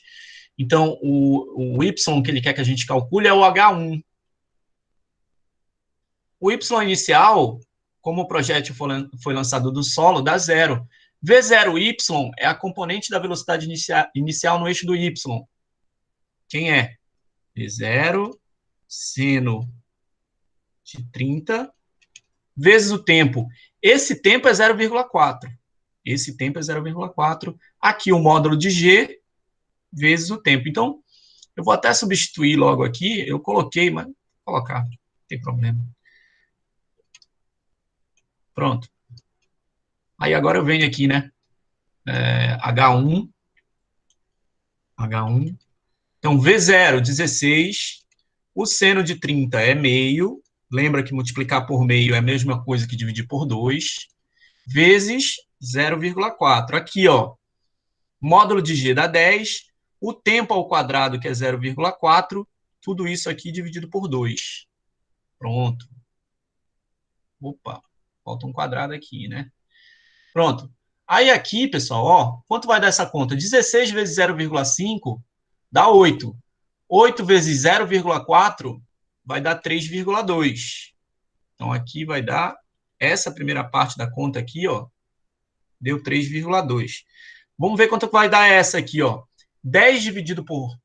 Então, o Y que ele quer que a gente calcule é o H1. O Y inicial, como o projétil foi lançado do solo, dá 0. V0Y é a componente da velocidade inicial no eixo do Y. Quem é? V0, seno de 30, vezes o tempo. Esse tempo é 0,4. Esse tempo é 0,4. Aqui o módulo de G vezes o tempo. Então, eu vou até substituir logo aqui. Eu coloquei, mas vou colocar. Não tem problema. Pronto. Aí agora eu venho aqui, né? H1. Então, V0, 16. O seno de 30 é meio. Lembra que multiplicar por meio é a mesma coisa que dividir por 2. Vezes 0,4. Aqui, ó. Módulo de G dá 10. O tempo ao quadrado, que é 0,4. Tudo isso aqui dividido por 2. Pronto. Opa, falta um quadrado aqui, né? Pronto. Aí aqui, pessoal, ó, quanto vai dar essa conta? 16 vezes 0,5 dá 8. 8 vezes 0,4 vai dar 3,2. Então, aqui vai dar, essa primeira parte da conta aqui, ó, deu 3,2. Vamos ver quanto vai dar essa aqui, ó. 10 dividido por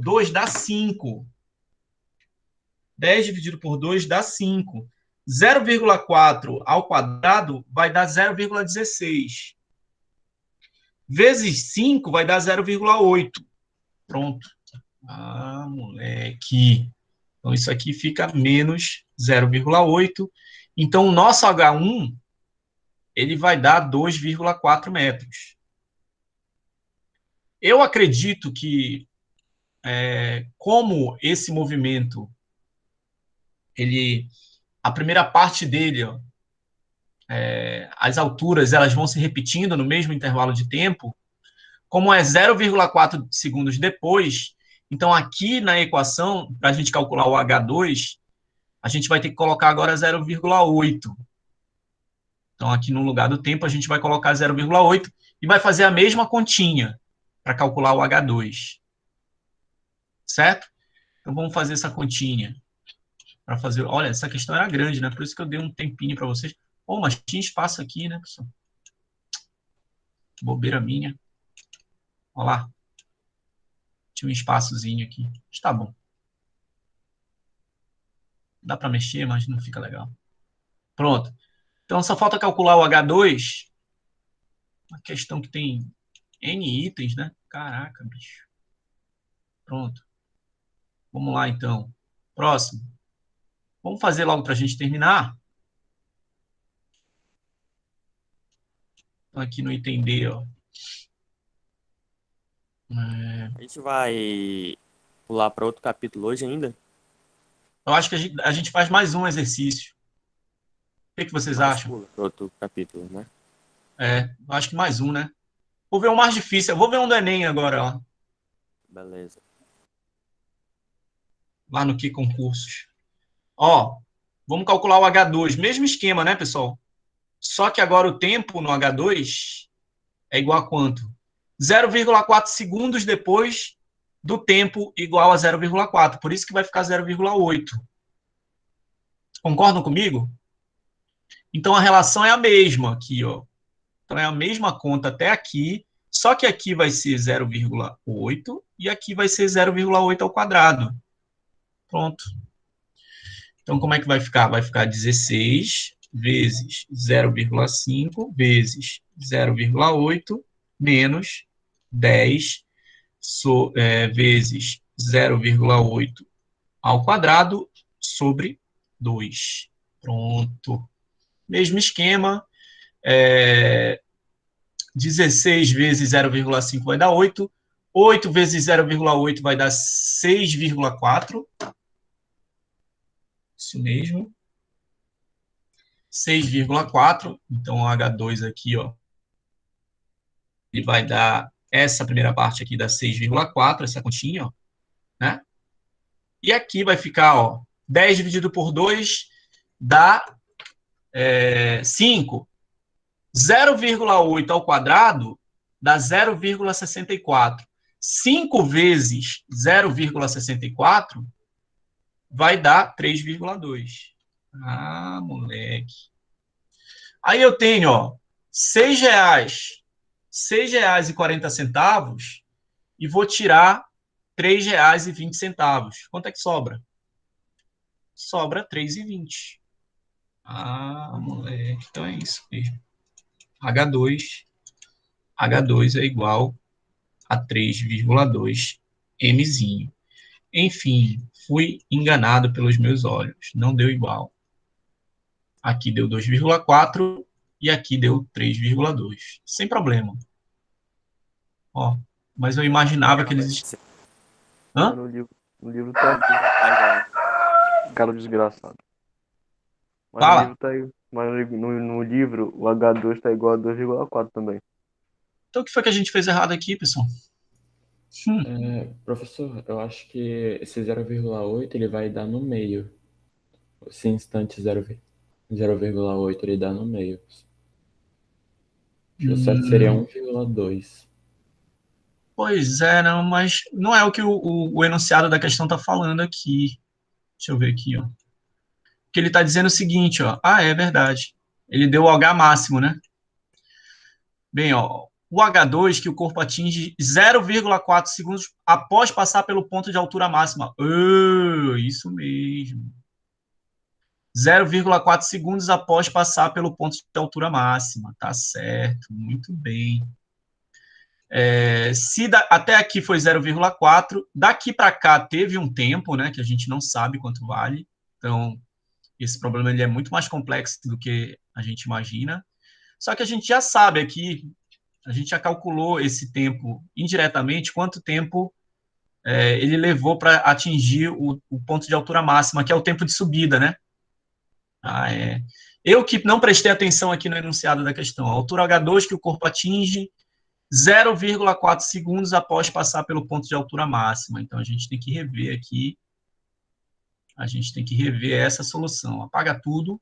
2 dá 5. 10 dividido por 2 dá 5. 0,4 ao quadrado vai dar 0,16. Vezes 5 vai dar 0,8. Pronto. Ah, moleque. Então, isso aqui fica menos 0,8. Então, o nosso H1, ele vai dar 2,4 metros. Eu acredito que, como esse movimento, a primeira parte dele, ó, as alturas elas vão se repetindo no mesmo intervalo de tempo, como é 0,4 segundos depois, então aqui na equação, para a gente calcular o H2, a gente vai ter que colocar agora 0,8. Então aqui no lugar do tempo a gente vai colocar 0,8 e vai fazer a mesma continha para calcular o H2. Certo? Então vamos fazer essa continha. Para fazer, olha, essa questão era grande, né? Por isso que eu dei um tempinho para vocês. Oh, mas tinha espaço aqui, né, pessoal? Bobeira minha. Olha lá. Tinha um espaçozinho aqui. Está bom. Dá para mexer, mas não fica legal. Pronto. Então, só falta calcular o H2. Uma questão que tem N itens, né? Caraca, bicho. Pronto. Vamos lá, então. Próximo. Vamos fazer logo para a gente terminar. Então, aqui no item D, ó. A gente vai pular para outro capítulo hoje ainda? Eu acho que a gente faz mais um exercício. O que vocês acham? Pula para outro capítulo, né? Eu acho que mais um, né? Vou ver um mais difícil. Eu vou ver um do Enem agora, ó. Beleza. lá no Que Concursos. Ó, vamos calcular o H2, mesmo esquema, né, pessoal? Só que agora o tempo no H2 é igual a quanto? 0,4 segundos depois do tempo igual a 0,4. Por isso que vai ficar 0,8. Concordam comigo? Então a relação é a mesma aqui, ó. Então é a mesma conta até aqui, só que aqui vai ser 0,8 e aqui vai ser 0,8 ao quadrado. Pronto. Então como é que vai ficar? Vai ficar 16 vezes 0,5 vezes 0,8 menos 10 vezes 0,8 ao quadrado sobre 2. Pronto. Mesmo esquema. 16 vezes 0,5 vai dar 8. 8 vezes 0,8 vai dar 6,4. Isso mesmo. 6,4. Então, o H2 aqui, ó, ele vai dar, essa primeira parte aqui dá 6,4, essa continha, ó, né? E aqui vai ficar, ó, 10 dividido por 2 dá 5. 0,8 ao quadrado dá 0,64. 5 vezes 0,64 vai dar 3,2. Ah, moleque. Aí eu tenho, ó, R$ 6,40 e vou tirar R$ 3,20. Quanto é que sobra? Sobra R$ 3,20. Ah, moleque, então é isso mesmo. H2 é igual a 3,2 mzinho. Enfim, fui enganado pelos meus olhos. Não deu igual. Aqui deu 2,4 e aqui deu 3,2. Sem problema. Ó, mas eu imaginava que eles... Hã? No livro tá aqui. Cara desgraçado. Mas no Fala. livro tá aí. Mas no livro o H2 tá igual a 2,4 também. Então o que foi que a gente fez errado aqui, pessoal? Professor, eu acho que esse 0,8 ele vai dar no meio. Esse instante 0,8 ele dá no meio. O certo seria 1,2. Pois é, não, mas não é o que o enunciado da questão está falando aqui. Deixa eu ver aqui, ó. Que ele está dizendo o seguinte, ó. Ah, é verdade. Ele deu o H máximo, né? Bem, ó, o H2 que o corpo atinge 0,4 segundos após passar pelo ponto de altura máxima. Isso mesmo. 0,4 segundos após passar pelo ponto de altura máxima. Tá certo, muito bem. Até aqui foi 0,4, daqui para cá teve um tempo, né, que a gente não sabe quanto vale. Então, esse problema ele é muito mais complexo do que a gente imagina. Só que a gente já sabe aqui, a gente já calculou esse tempo indiretamente, quanto tempo ele levou para atingir o ponto de altura máxima, que é o tempo de subida, né? Eu que não prestei atenção aqui no enunciado da questão. A altura H2 que o corpo atinge 0,4 segundos após passar pelo ponto de altura máxima. Então, a gente tem que rever aqui. A gente tem que rever essa solução. Apaga tudo.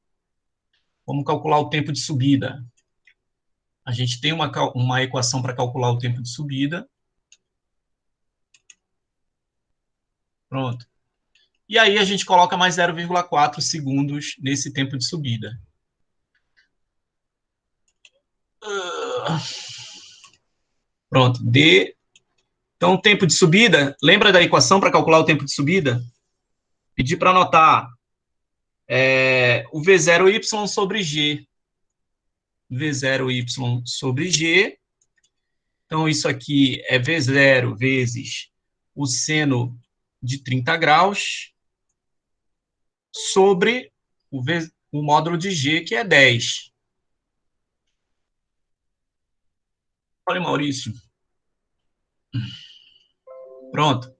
Vamos calcular o tempo de subida. A gente tem uma equação para calcular o tempo de subida. Pronto. E aí a gente coloca mais 0,4 segundos nesse tempo de subida. Pronto. Então, o tempo de subida, lembra da equação para calcular o tempo de subida? Pedi para anotar o V0y sobre G. V0y sobre G. Então, isso aqui é V0 vezes o seno de 30 graus sobre o módulo de G, que é 10. Olha, Maurício. Pronto.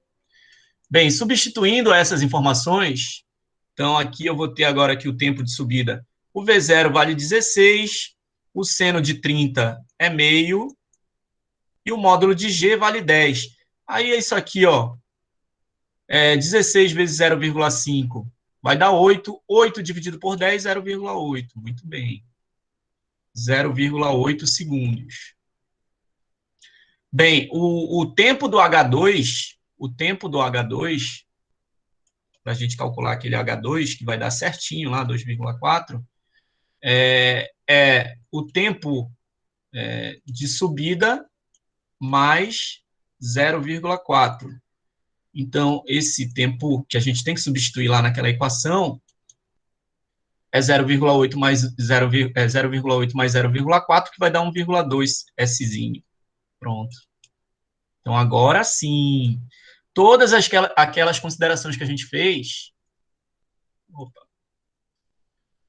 Bem, substituindo essas informações, então aqui eu vou ter agora aqui o tempo de subida. O V0 vale 16, o seno de 30 é meio, e o módulo de G vale 10. Aí é isso aqui, ó. 16 vezes 0,5 vai dar 8. 8 dividido por 10, 0,8. Muito bem. 0,8 segundos. Bem, o tempo do H2, para a gente calcular aquele H2, que vai dar certinho lá, 2,4, é o tempo de subida mais 0,4. Então, esse tempo que a gente tem que substituir lá naquela equação é 0,8 mais 0,4, que vai dar 1,2 Szinho. Pronto. Então, agora sim, todas aquelas considerações que a gente fez,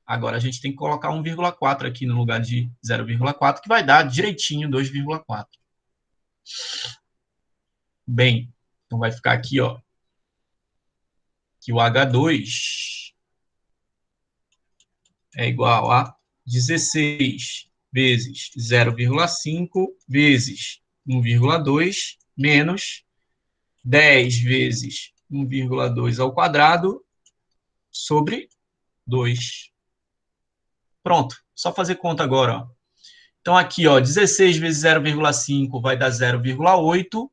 agora a gente tem que colocar 1,4 aqui no lugar de 0,4, que vai dar direitinho 2,4. Bem, então vai ficar aqui, ó, que o H2 é igual a 16 vezes 0,5 vezes 1,2 menos 10 vezes 1,2 ao quadrado sobre 2. Pronto, só fazer conta agora, ó. Então, aqui, ó, 16 vezes 0,5 vai dar 0,8.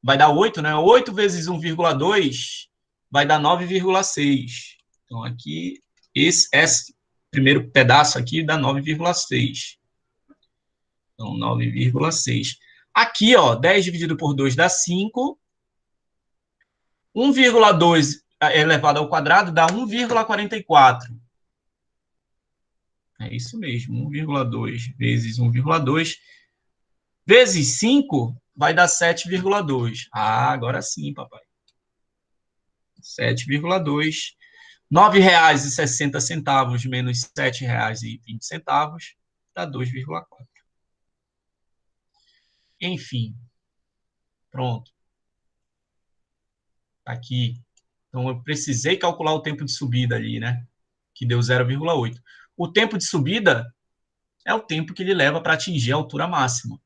Vai dar 8, né? 8 vezes 1,2 vai dar 9,6. Então, aqui, esse primeiro pedaço aqui dá 9,6. Então, 9,6. Aqui, ó, 10 dividido por 2 dá 5. 1,2 elevado ao quadrado dá 1,44. É isso mesmo, 1,2 vezes 1,2 vezes 5 vai dar 7,2. Ah, agora sim, papai. 7,2. R$ 9,60 menos R$ 7,20 dá 2,4. Enfim. Pronto. Aqui. Então, eu precisei calcular o tempo de subida ali, né? Que deu 0,8. O tempo de subida é o tempo que ele leva para atingir a altura máxima.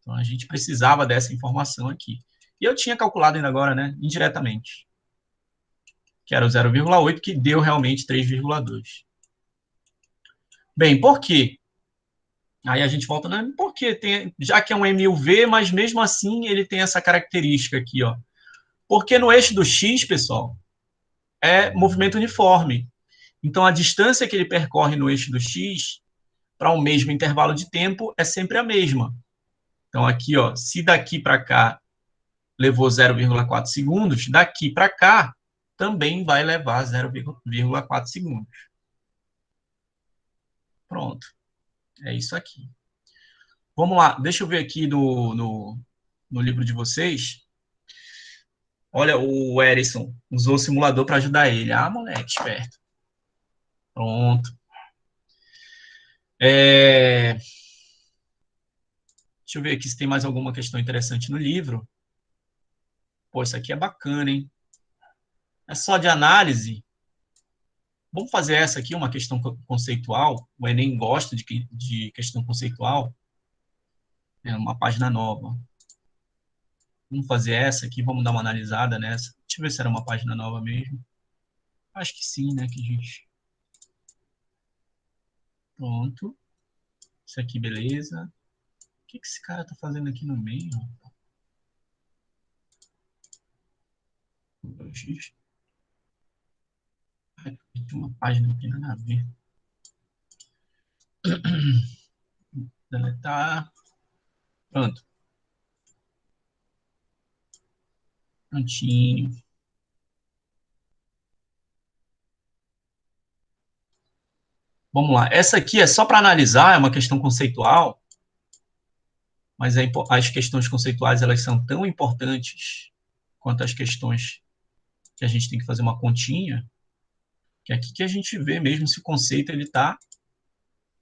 Então, a gente precisava dessa informação aqui. E eu tinha calculado ainda agora, né? Indiretamente. Que era o 0,8, que deu realmente 3,2. Bem, por quê? Aí a gente volta, né? Porque já que é um MUV, mas mesmo assim ele tem essa característica aqui, ó. Porque no eixo do X, pessoal, é movimento uniforme. Então, a distância que ele percorre no eixo do X, para o mesmo intervalo de tempo, é sempre a mesma. Então, aqui, ó, se daqui para cá levou 0,4 segundos, daqui para cá também vai levar 0,4 segundos. Pronto. É isso aqui. Vamos lá, deixa eu ver aqui no livro de vocês. Olha, o Erison usou o simulador para ajudar ele. Ah, moleque, esperto. Pronto. Deixa eu ver aqui se tem mais alguma questão interessante no livro. Pô, isso aqui é bacana, hein? É só de análise. Vamos fazer essa aqui, uma questão conceitual. O Enem gosta de questão conceitual. É uma página nova. Vamos fazer essa aqui, vamos dar uma analisada nessa. Deixa eu ver se era uma página nova mesmo. Acho que sim, né, que gente... Pronto. Isso aqui, beleza. O que esse cara tá fazendo aqui no meio? Tem uma página aqui, nada a ver. Deletar. Pronto. Prontinho. Vamos lá. Essa aqui é só para analisar, é uma questão conceitual, mas as questões conceituais elas são tão importantes quanto as questões que a gente tem que fazer uma continha, que é aqui que a gente vê mesmo se o conceito está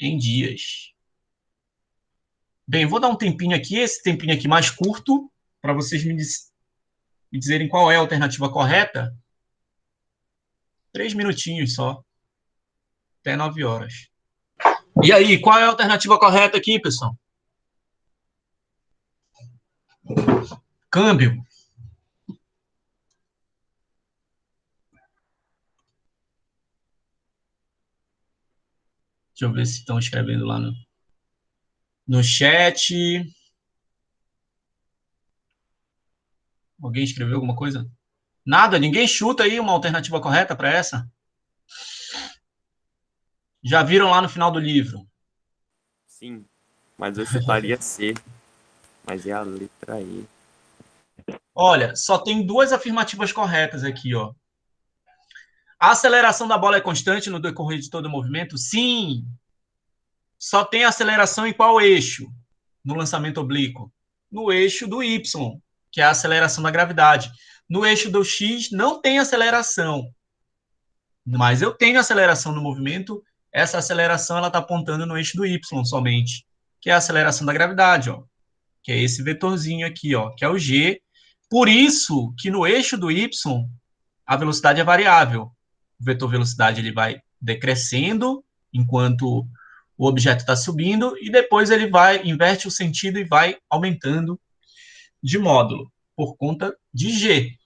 em dias. Bem, vou dar um tempinho aqui, esse tempinho aqui mais curto, para vocês me dizerem qual é a alternativa correta. 3 minutinhos só. Até 9 horas. E aí, qual é a alternativa correta aqui, pessoal? Câmbio. Deixa eu ver se estão escrevendo lá no chat. Alguém escreveu alguma coisa? Nada? Ninguém chuta aí uma alternativa correta para essa? Já viram lá no final do livro? Sim, mas eu chutaria C, mas é a letra E. Olha, só tem duas afirmativas corretas aqui, ó. A aceleração da bola é constante no decorrer de todo o movimento? Sim. Só tem aceleração em qual eixo? No lançamento oblíquo? No eixo do Y, que é a aceleração da gravidade. No eixo do X não tem aceleração, mas eu tenho aceleração no movimento. Essa aceleração ela está apontando no eixo do Y somente, que é a aceleração da gravidade, ó, que é esse vetorzinho aqui, ó, que é o G. Por isso que no eixo do Y a velocidade é variável. O vetor velocidade ele vai decrescendo enquanto o objeto está subindo e depois ele inverte o sentido e vai aumentando de módulo por conta de G.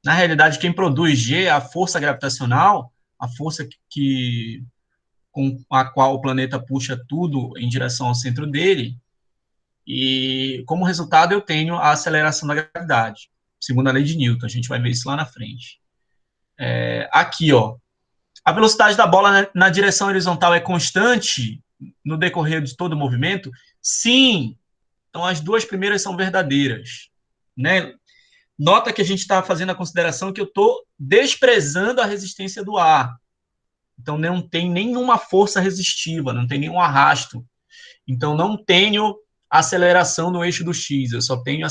Na realidade, quem produz G é a força gravitacional, a força com a qual o planeta puxa tudo em direção ao centro dele, e como resultado eu tenho a aceleração da gravidade, segundo a lei de Newton. A gente vai ver isso lá na frente. Aqui, ó, a velocidade da bola na direção horizontal é constante no decorrer de todo o movimento? Sim. Então, as duas primeiras são verdadeiras, né? Nota que a gente está fazendo a consideração que eu estou desprezando a resistência do ar. Então, não tem nenhuma força resistiva, não tem nenhum arrasto. Então, não tenho aceleração no eixo do X, eu só tenho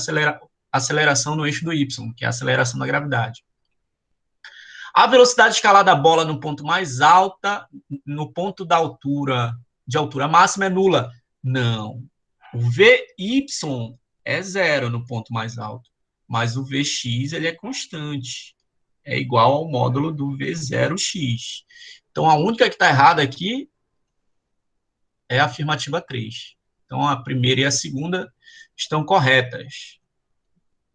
aceleração no eixo do Y, que é a aceleração da gravidade. A velocidade escalar da bola no ponto mais alta, no ponto da altura, de altura máxima, é nula. Não. O VY é zero no ponto mais alto, mas o Vx ele é constante. É igual ao módulo do V0x. Então, a única que está errada aqui é a afirmativa 3. Então, a primeira e a segunda estão corretas.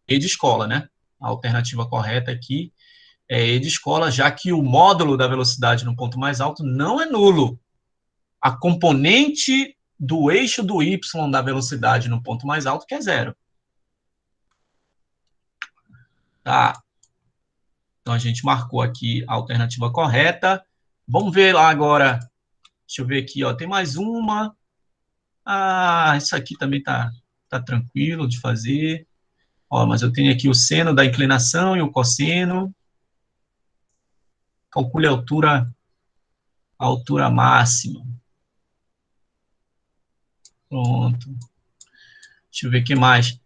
E de escola, né? A alternativa correta aqui é E de escola, já que o módulo da velocidade no ponto mais alto não é nulo. A componente do eixo do y da velocidade no ponto mais alto que é zero. Tá. Então, a gente marcou aqui a alternativa correta. Vamos ver lá agora. Deixa eu ver aqui, ó. Tem mais uma. Isso aqui também tá tranquilo de fazer. Ó, mas eu tenho aqui o seno da inclinação e o cosseno. Calcule a altura máxima. Pronto. Deixa eu ver o que mais.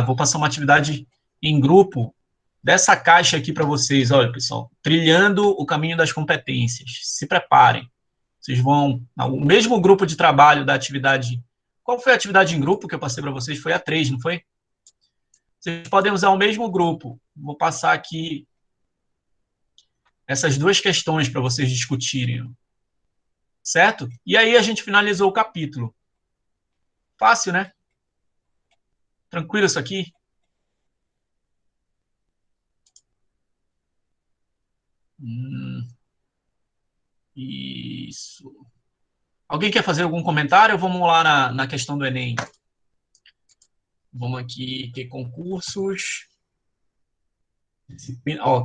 Vou passar uma atividade em grupo dessa caixa aqui para vocês. Olha, pessoal, trilhando o caminho das competências. Se preparem. Vocês vão... O mesmo grupo de trabalho da atividade... Qual foi a atividade em grupo que eu passei para vocês? Foi a 3, não foi? Vocês podem usar o mesmo grupo. Vou passar aqui essas duas questões para vocês discutirem. Certo? E aí a gente finalizou o capítulo. Fácil, né? Tranquilo isso aqui? Isso. Alguém quer fazer algum comentário ou vamos lá na questão do Enem? Vamos aqui ter concursos.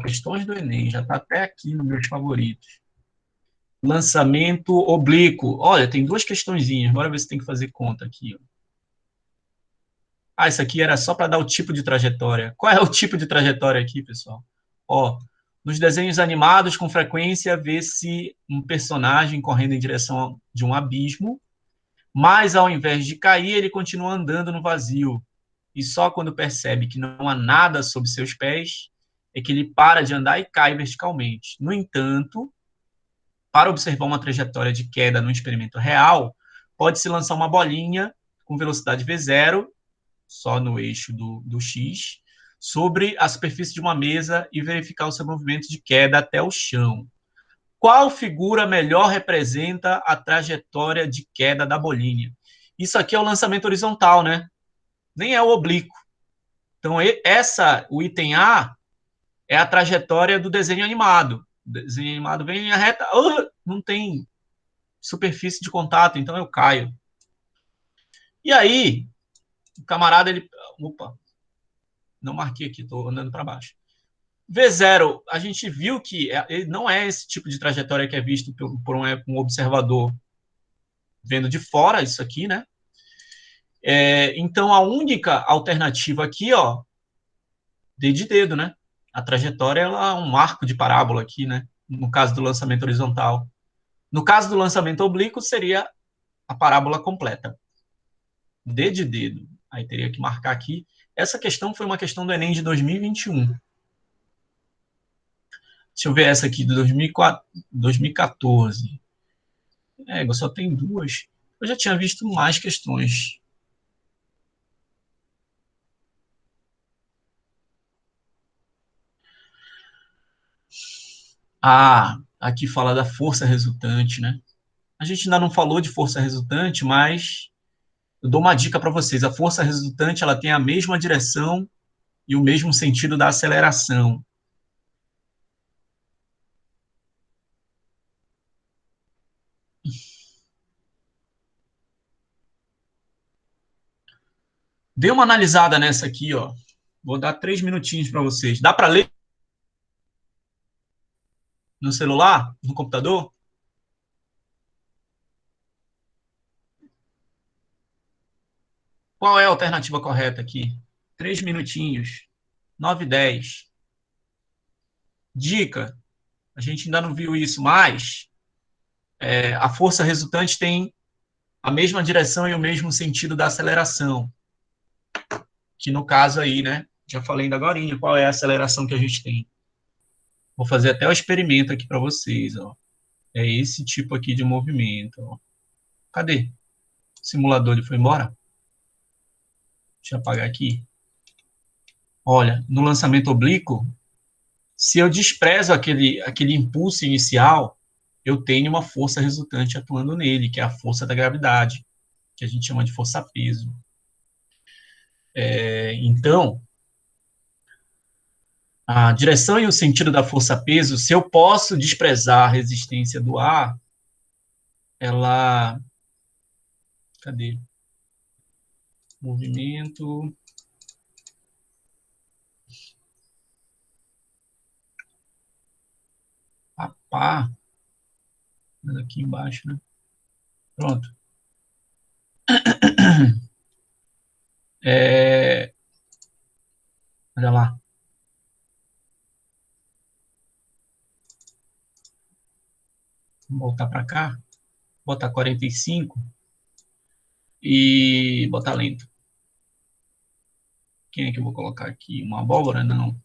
Questões do Enem, já está até aqui nos meus favoritos. Lançamento oblíquo. Olha, tem duas questõezinhas. Bora ver se tem que fazer conta aqui. Isso aqui era só para dar o tipo de trajetória. Qual é o tipo de trajetória aqui, pessoal? Nos desenhos animados, com frequência, vê-se um personagem correndo em direção de um abismo, mas, ao invés de cair, ele continua andando no vazio. E só quando percebe que não há nada sob seus pés, é que ele para de andar e cai verticalmente. No entanto, para observar uma trajetória de queda no experimento real, pode-se lançar uma bolinha com velocidade V0, só no eixo do X, sobre a superfície de uma mesa e verificar o seu movimento de queda até o chão. Qual figura melhor representa a trajetória de queda da bolinha? Isso aqui é o lançamento horizontal, né? Nem é o oblíquo. Então, o item A é a trajetória do desenho animado. O desenho animado vem em linha reta, não tem superfície de contato, então eu caio. E aí, o camarada, ele... Opa, não marquei aqui, estou andando para baixo. V0, a gente viu que ele não é esse tipo de trajetória que é visto por um observador vendo de fora isso aqui, né? Então, a única alternativa aqui, ó, D de dedo, né? A trajetória ela é um arco de parábola aqui, né? No caso do lançamento horizontal. No caso do lançamento oblíquo, seria a parábola completa. D de dedo. Aí teria que marcar aqui. Essa questão foi uma questão do Enem de 2021. Deixa eu ver essa aqui, de 2014. Só tem duas. Eu já tinha visto mais questões. Aqui fala da força resultante, né? A gente ainda não falou de força resultante, mas eu dou uma dica para vocês. A força resultante ela tem a mesma direção e o mesmo sentido da aceleração. Dê uma analisada nessa aqui, ó. Vou dar 3 minutinhos para vocês. Dá para ler no celular, no computador? Qual é a alternativa correta aqui? 3 minutinhos. 9:10. Dica. A gente ainda não viu isso, mas a força resultante tem a mesma direção e o mesmo sentido da aceleração. Que no caso aí, né? Já falei ainda agorinha qual é a aceleração que a gente tem. Vou fazer até o experimento aqui para vocês, ó. É esse tipo aqui de movimento, ó. Cadê? O simulador, ele foi embora? Deixa eu apagar aqui. Olha, no lançamento oblíquo, se eu desprezo aquele impulso inicial, eu tenho uma força resultante atuando nele, que é a força da gravidade, que a gente chama de força-peso. Então, a direção e o sentido da força-peso, se eu posso desprezar a resistência do ar, ela... Cadê? Movimento... Mas aqui embaixo, né? Pronto. Olha lá. Vou voltar para cá. Botar 45. E botar lento. Quem é que eu vou colocar aqui? Uma abóbora? Não.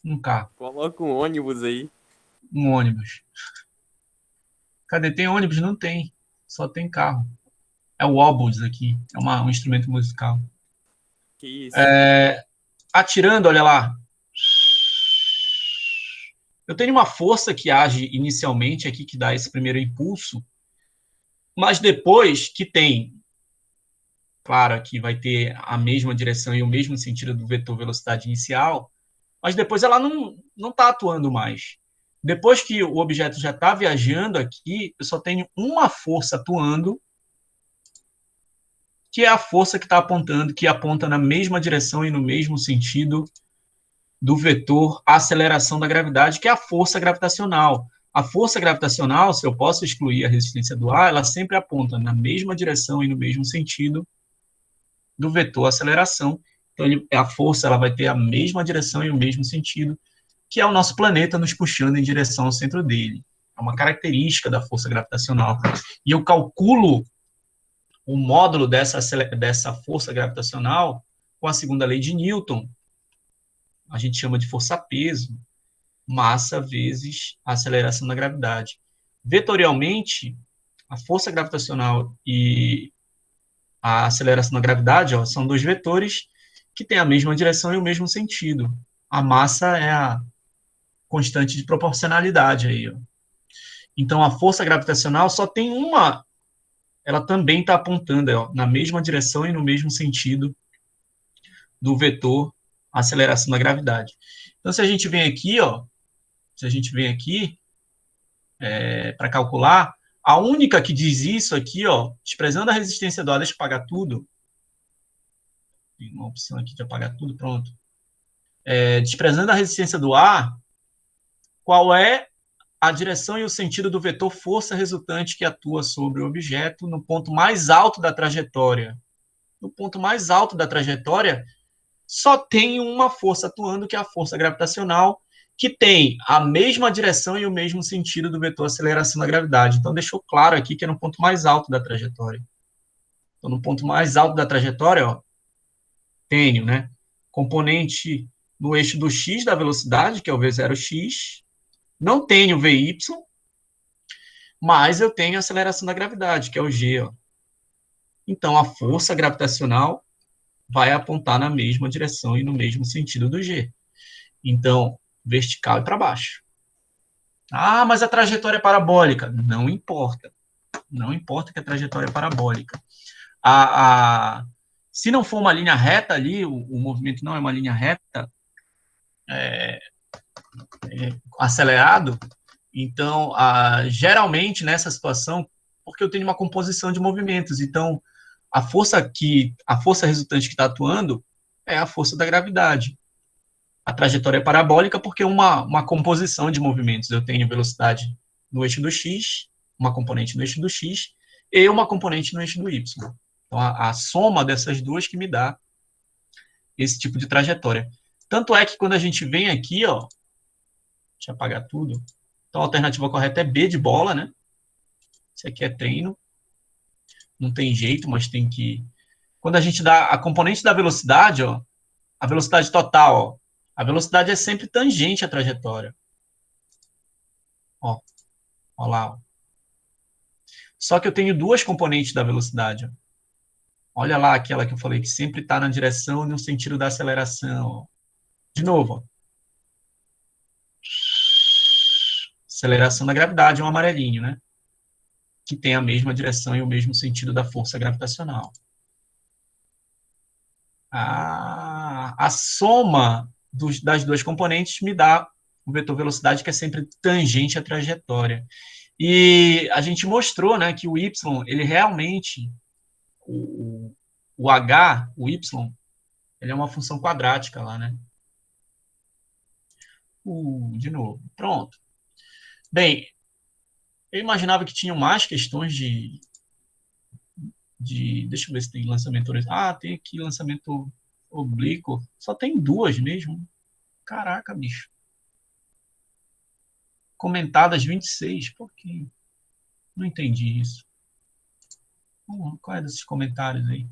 Um carro. Coloca um ônibus aí. Um ônibus. Cadê? Tem ônibus? Não tem. Só tem carro. É o óbus aqui. É um instrumento musical. Que isso? Atirando, olha lá. Eu tenho uma força que age inicialmente aqui, que dá esse primeiro impulso, mas depois que tem, claro, aqui vai ter a mesma direção e o mesmo sentido do vetor velocidade inicial, mas depois ela não está atuando mais. Depois que o objeto já está viajando aqui, eu só tenho uma força atuando, que é a força que está apontando, que aponta na mesma direção e no mesmo sentido do vetor aceleração da gravidade, que é a força gravitacional. A força gravitacional, se eu posso excluir a resistência do ar, ela sempre aponta na mesma direção e no mesmo sentido do vetor aceleração. Então, a força ela vai ter a mesma direção e o mesmo sentido, que é o nosso planeta nos puxando em direção ao centro dele. É uma característica da força gravitacional. E eu calculo o módulo dessa força gravitacional com a segunda lei de Newton. A gente chama de força-peso, massa vezes a aceleração da gravidade. Vetorialmente, a força gravitacional e a aceleração da gravidade são dois vetores que têm a mesma direção e o mesmo sentido. A massa é a constante de proporcionalidade aí. Então, a força gravitacional só tem uma, ela também está apontando na mesma direção e no mesmo sentido do vetor a aceleração da gravidade. Então, se a gente vem aqui, ó, para calcular, a única que diz isso aqui, ó, desprezando a resistência do ar, deixa eu apagar tudo. Tem uma opção aqui de apagar tudo, pronto. Desprezando a resistência do ar, qual é a direção e o sentido do vetor força resultante que atua sobre o objeto no ponto mais alto da trajetória? No ponto mais alto da trajetória, só tem uma força atuando, que é a força gravitacional, que tem a mesma direção e o mesmo sentido do vetor aceleração da gravidade. Então, deixou claro aqui que é no ponto mais alto da trajetória. Então, no ponto mais alto da trajetória, ó, tenho, né, componente no eixo do x da velocidade, que é o v0x, não tenho vy, mas eu tenho a aceleração da gravidade, que é o g, ó. Então, a força gravitacional vai apontar na mesma direção e no mesmo sentido do g. Então, vertical e para baixo. Ah, mas a trajetória é parabólica. Não importa. Não importa que a trajetória é parabólica. Se não for uma linha reta ali, o movimento não é uma linha reta, acelerado, então, geralmente, nessa situação, porque eu tenho uma composição de movimentos, então, a força resultante que está atuando é a força da gravidade. A trajetória é parabólica porque é uma composição de movimentos. Eu tenho velocidade no eixo do x, uma componente no eixo do x, e uma componente no eixo do y. Então, a soma dessas duas que me dá esse tipo de trajetória. Tanto é que quando a gente vem aqui, ó, deixa eu apagar tudo. Então, a alternativa correta é B de bola, né? Isso aqui é treino. Não tem jeito, mas tem que... Quando a gente dá a componente da velocidade, ó, a velocidade total, ó, a velocidade é sempre tangente à trajetória. Ó lá, ó. Só que eu tenho duas componentes da velocidade, ó. Olha lá aquela que eu falei que sempre está na direção e no sentido da aceleração, ó. De novo, ó. Aceleração da gravidade, um amarelinho, né? Que tem a mesma direção e o mesmo sentido da força gravitacional. A soma das duas componentes me dá o vetor velocidade, que é sempre tangente à trajetória. E a gente mostrou, né, que o y, ele realmente, o h, o y, ele é uma função quadrática lá, né? De novo, pronto. Bem, eu imaginava que tinham mais questões deixa eu ver se tem lançamento... Ah, tem aqui lançamento oblíquo. Só tem duas mesmo. Caraca, bicho. Comentadas 26. Por quê? Não entendi isso. Qual é desses comentários aí?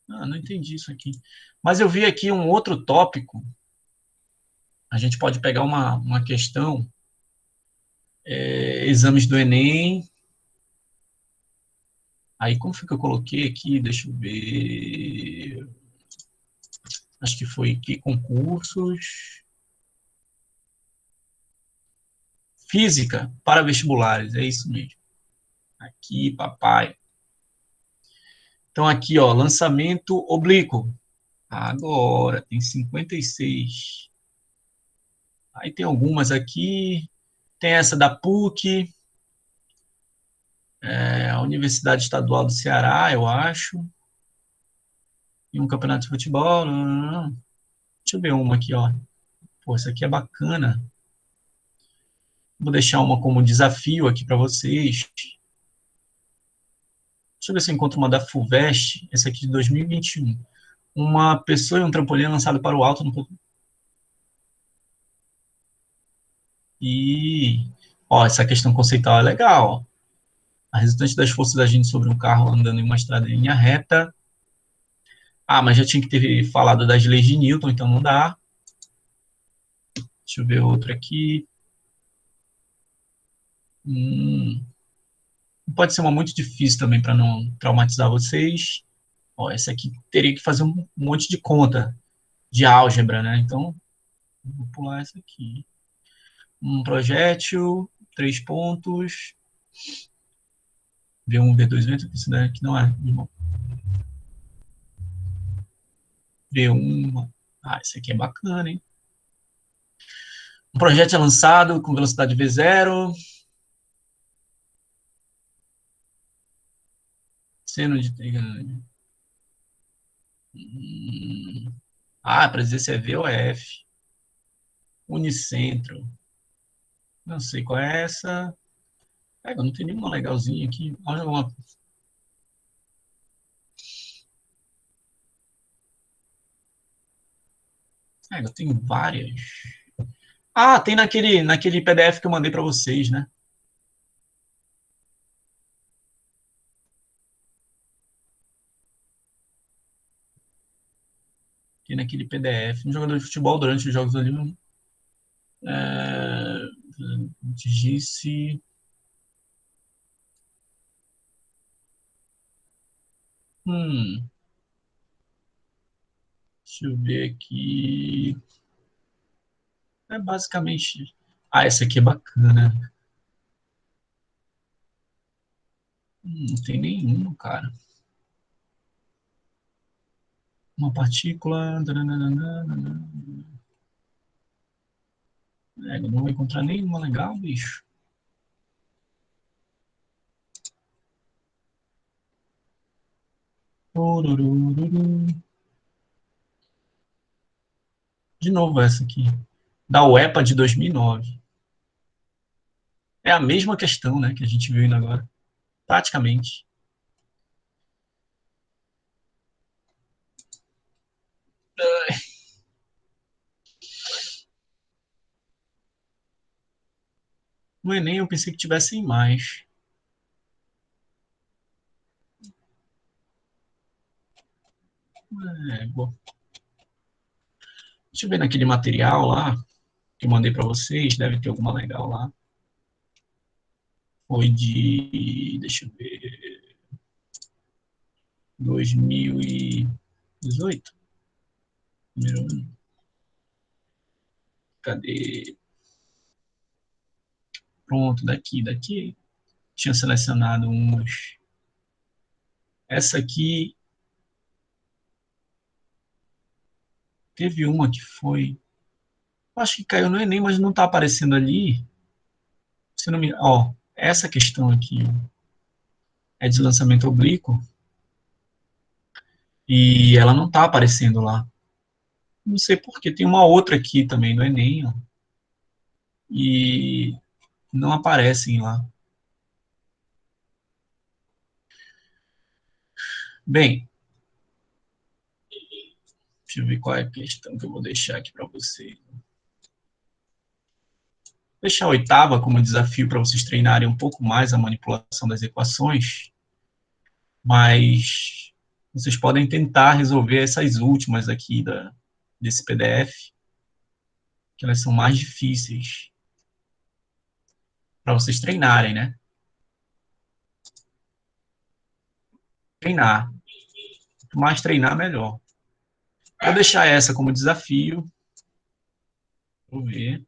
Não entendi isso aqui. Mas eu vi aqui um outro tópico. A gente pode pegar uma questão. Exames do Enem. Aí, como foi que eu coloquei aqui? Deixa eu ver. Acho que foi aqui, concursos. Física para vestibulares, é isso mesmo. Aqui, papai. Então, aqui, ó, lançamento oblíquo. Agora, tem 56. Aí tem algumas aqui. Tem essa da PUC. A Universidade Estadual do Ceará, eu acho. E um campeonato de futebol. Deixa eu ver uma aqui, ó. Pô, essa aqui é bacana. Vou deixar uma como desafio aqui para vocês. Deixa eu ver se eu encontro uma da FUVEST, essa aqui de 2021. Uma pessoa e um trampolim lançado para o alto no... E, ó, essa questão conceitual é legal, ó. A resultante das forças agindo sobre um carro andando em uma estrada em linha reta. Ah, mas já tinha que ter falado das leis de Newton, então não dá. Deixa eu ver outra aqui. Pode ser uma muito difícil também para não traumatizar vocês. Ó, essa aqui teria que fazer um monte de conta de álgebra, né? Então, vou pular essa aqui. Um projétil, 3 pontos. V1, V2, V3, esse daqui não é. V1. Ah, esse aqui é bacana, hein? Um projeto é lançado com velocidade V0. Seno de. Ah, para dizer se é V ou é F. Unicentro. Não sei qual é essa. É, eu não tem nenhuma legalzinha aqui. Olha uma. É, eu tenho várias. Ah, tem naquele PDF que eu mandei para vocês, né? Tem naquele PDF. Um jogador de futebol durante os Jogos Olímpicos. É, disse. Hum, deixa eu ver aqui. É basicamente. Ah, essa aqui é bacana. Não tem nenhum, cara. Uma partícula. É, eu não vou encontrar nenhuma legal, bicho. De novo essa aqui. Da UEPA de 2009. É a mesma questão, né, que a gente viu ainda agora. Praticamente. No Enem eu pensei que tivessem mais. É, bom. Deixa eu ver naquele material lá que eu mandei para vocês. Deve ter alguma legal lá. Foi de. Deixa eu ver. 2018. Número 1. Cadê? Pronto, daqui. Tinha selecionado uns. Essa aqui. Teve uma que foi. Acho que caiu no Enem, mas não está aparecendo ali. Se não me. Ó, essa questão aqui é de lançamento oblíquo e ela não está aparecendo lá. Não sei por quê. Tem uma outra aqui também no Enem, ó, e não aparecem lá. Bem, deixa eu ver qual é a questão que eu vou deixar aqui para vocês. Vou deixar a oitava como desafio para vocês treinarem um pouco mais a manipulação das equações, mas vocês podem tentar resolver essas últimas aqui desse PDF, que elas são mais difíceis para vocês treinarem, né? Treinar. Quanto mais treinar, melhor. Vou deixar essa como desafio. Vou ver.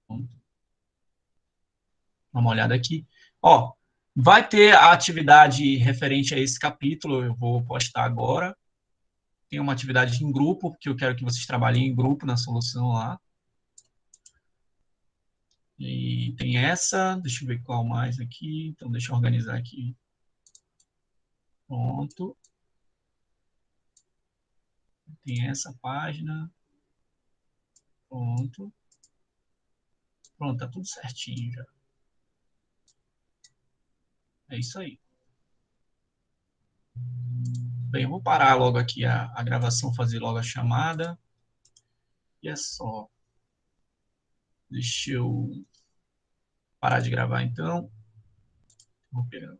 Vamos dar uma olhada aqui. Ó, vai ter a atividade referente a esse capítulo, eu vou postar agora. Tem uma atividade em grupo, porque eu quero que vocês trabalhem em grupo na solução lá. E tem essa, deixa eu ver qual mais aqui. Então, deixa eu organizar aqui. Pronto. Tem essa página. Pronto. Pronto, tá tudo certinho já. É isso aí. Bem, eu vou parar logo aqui a gravação, fazer logo a chamada. E é só. Deixa eu parar de gravar então. Vou pegar.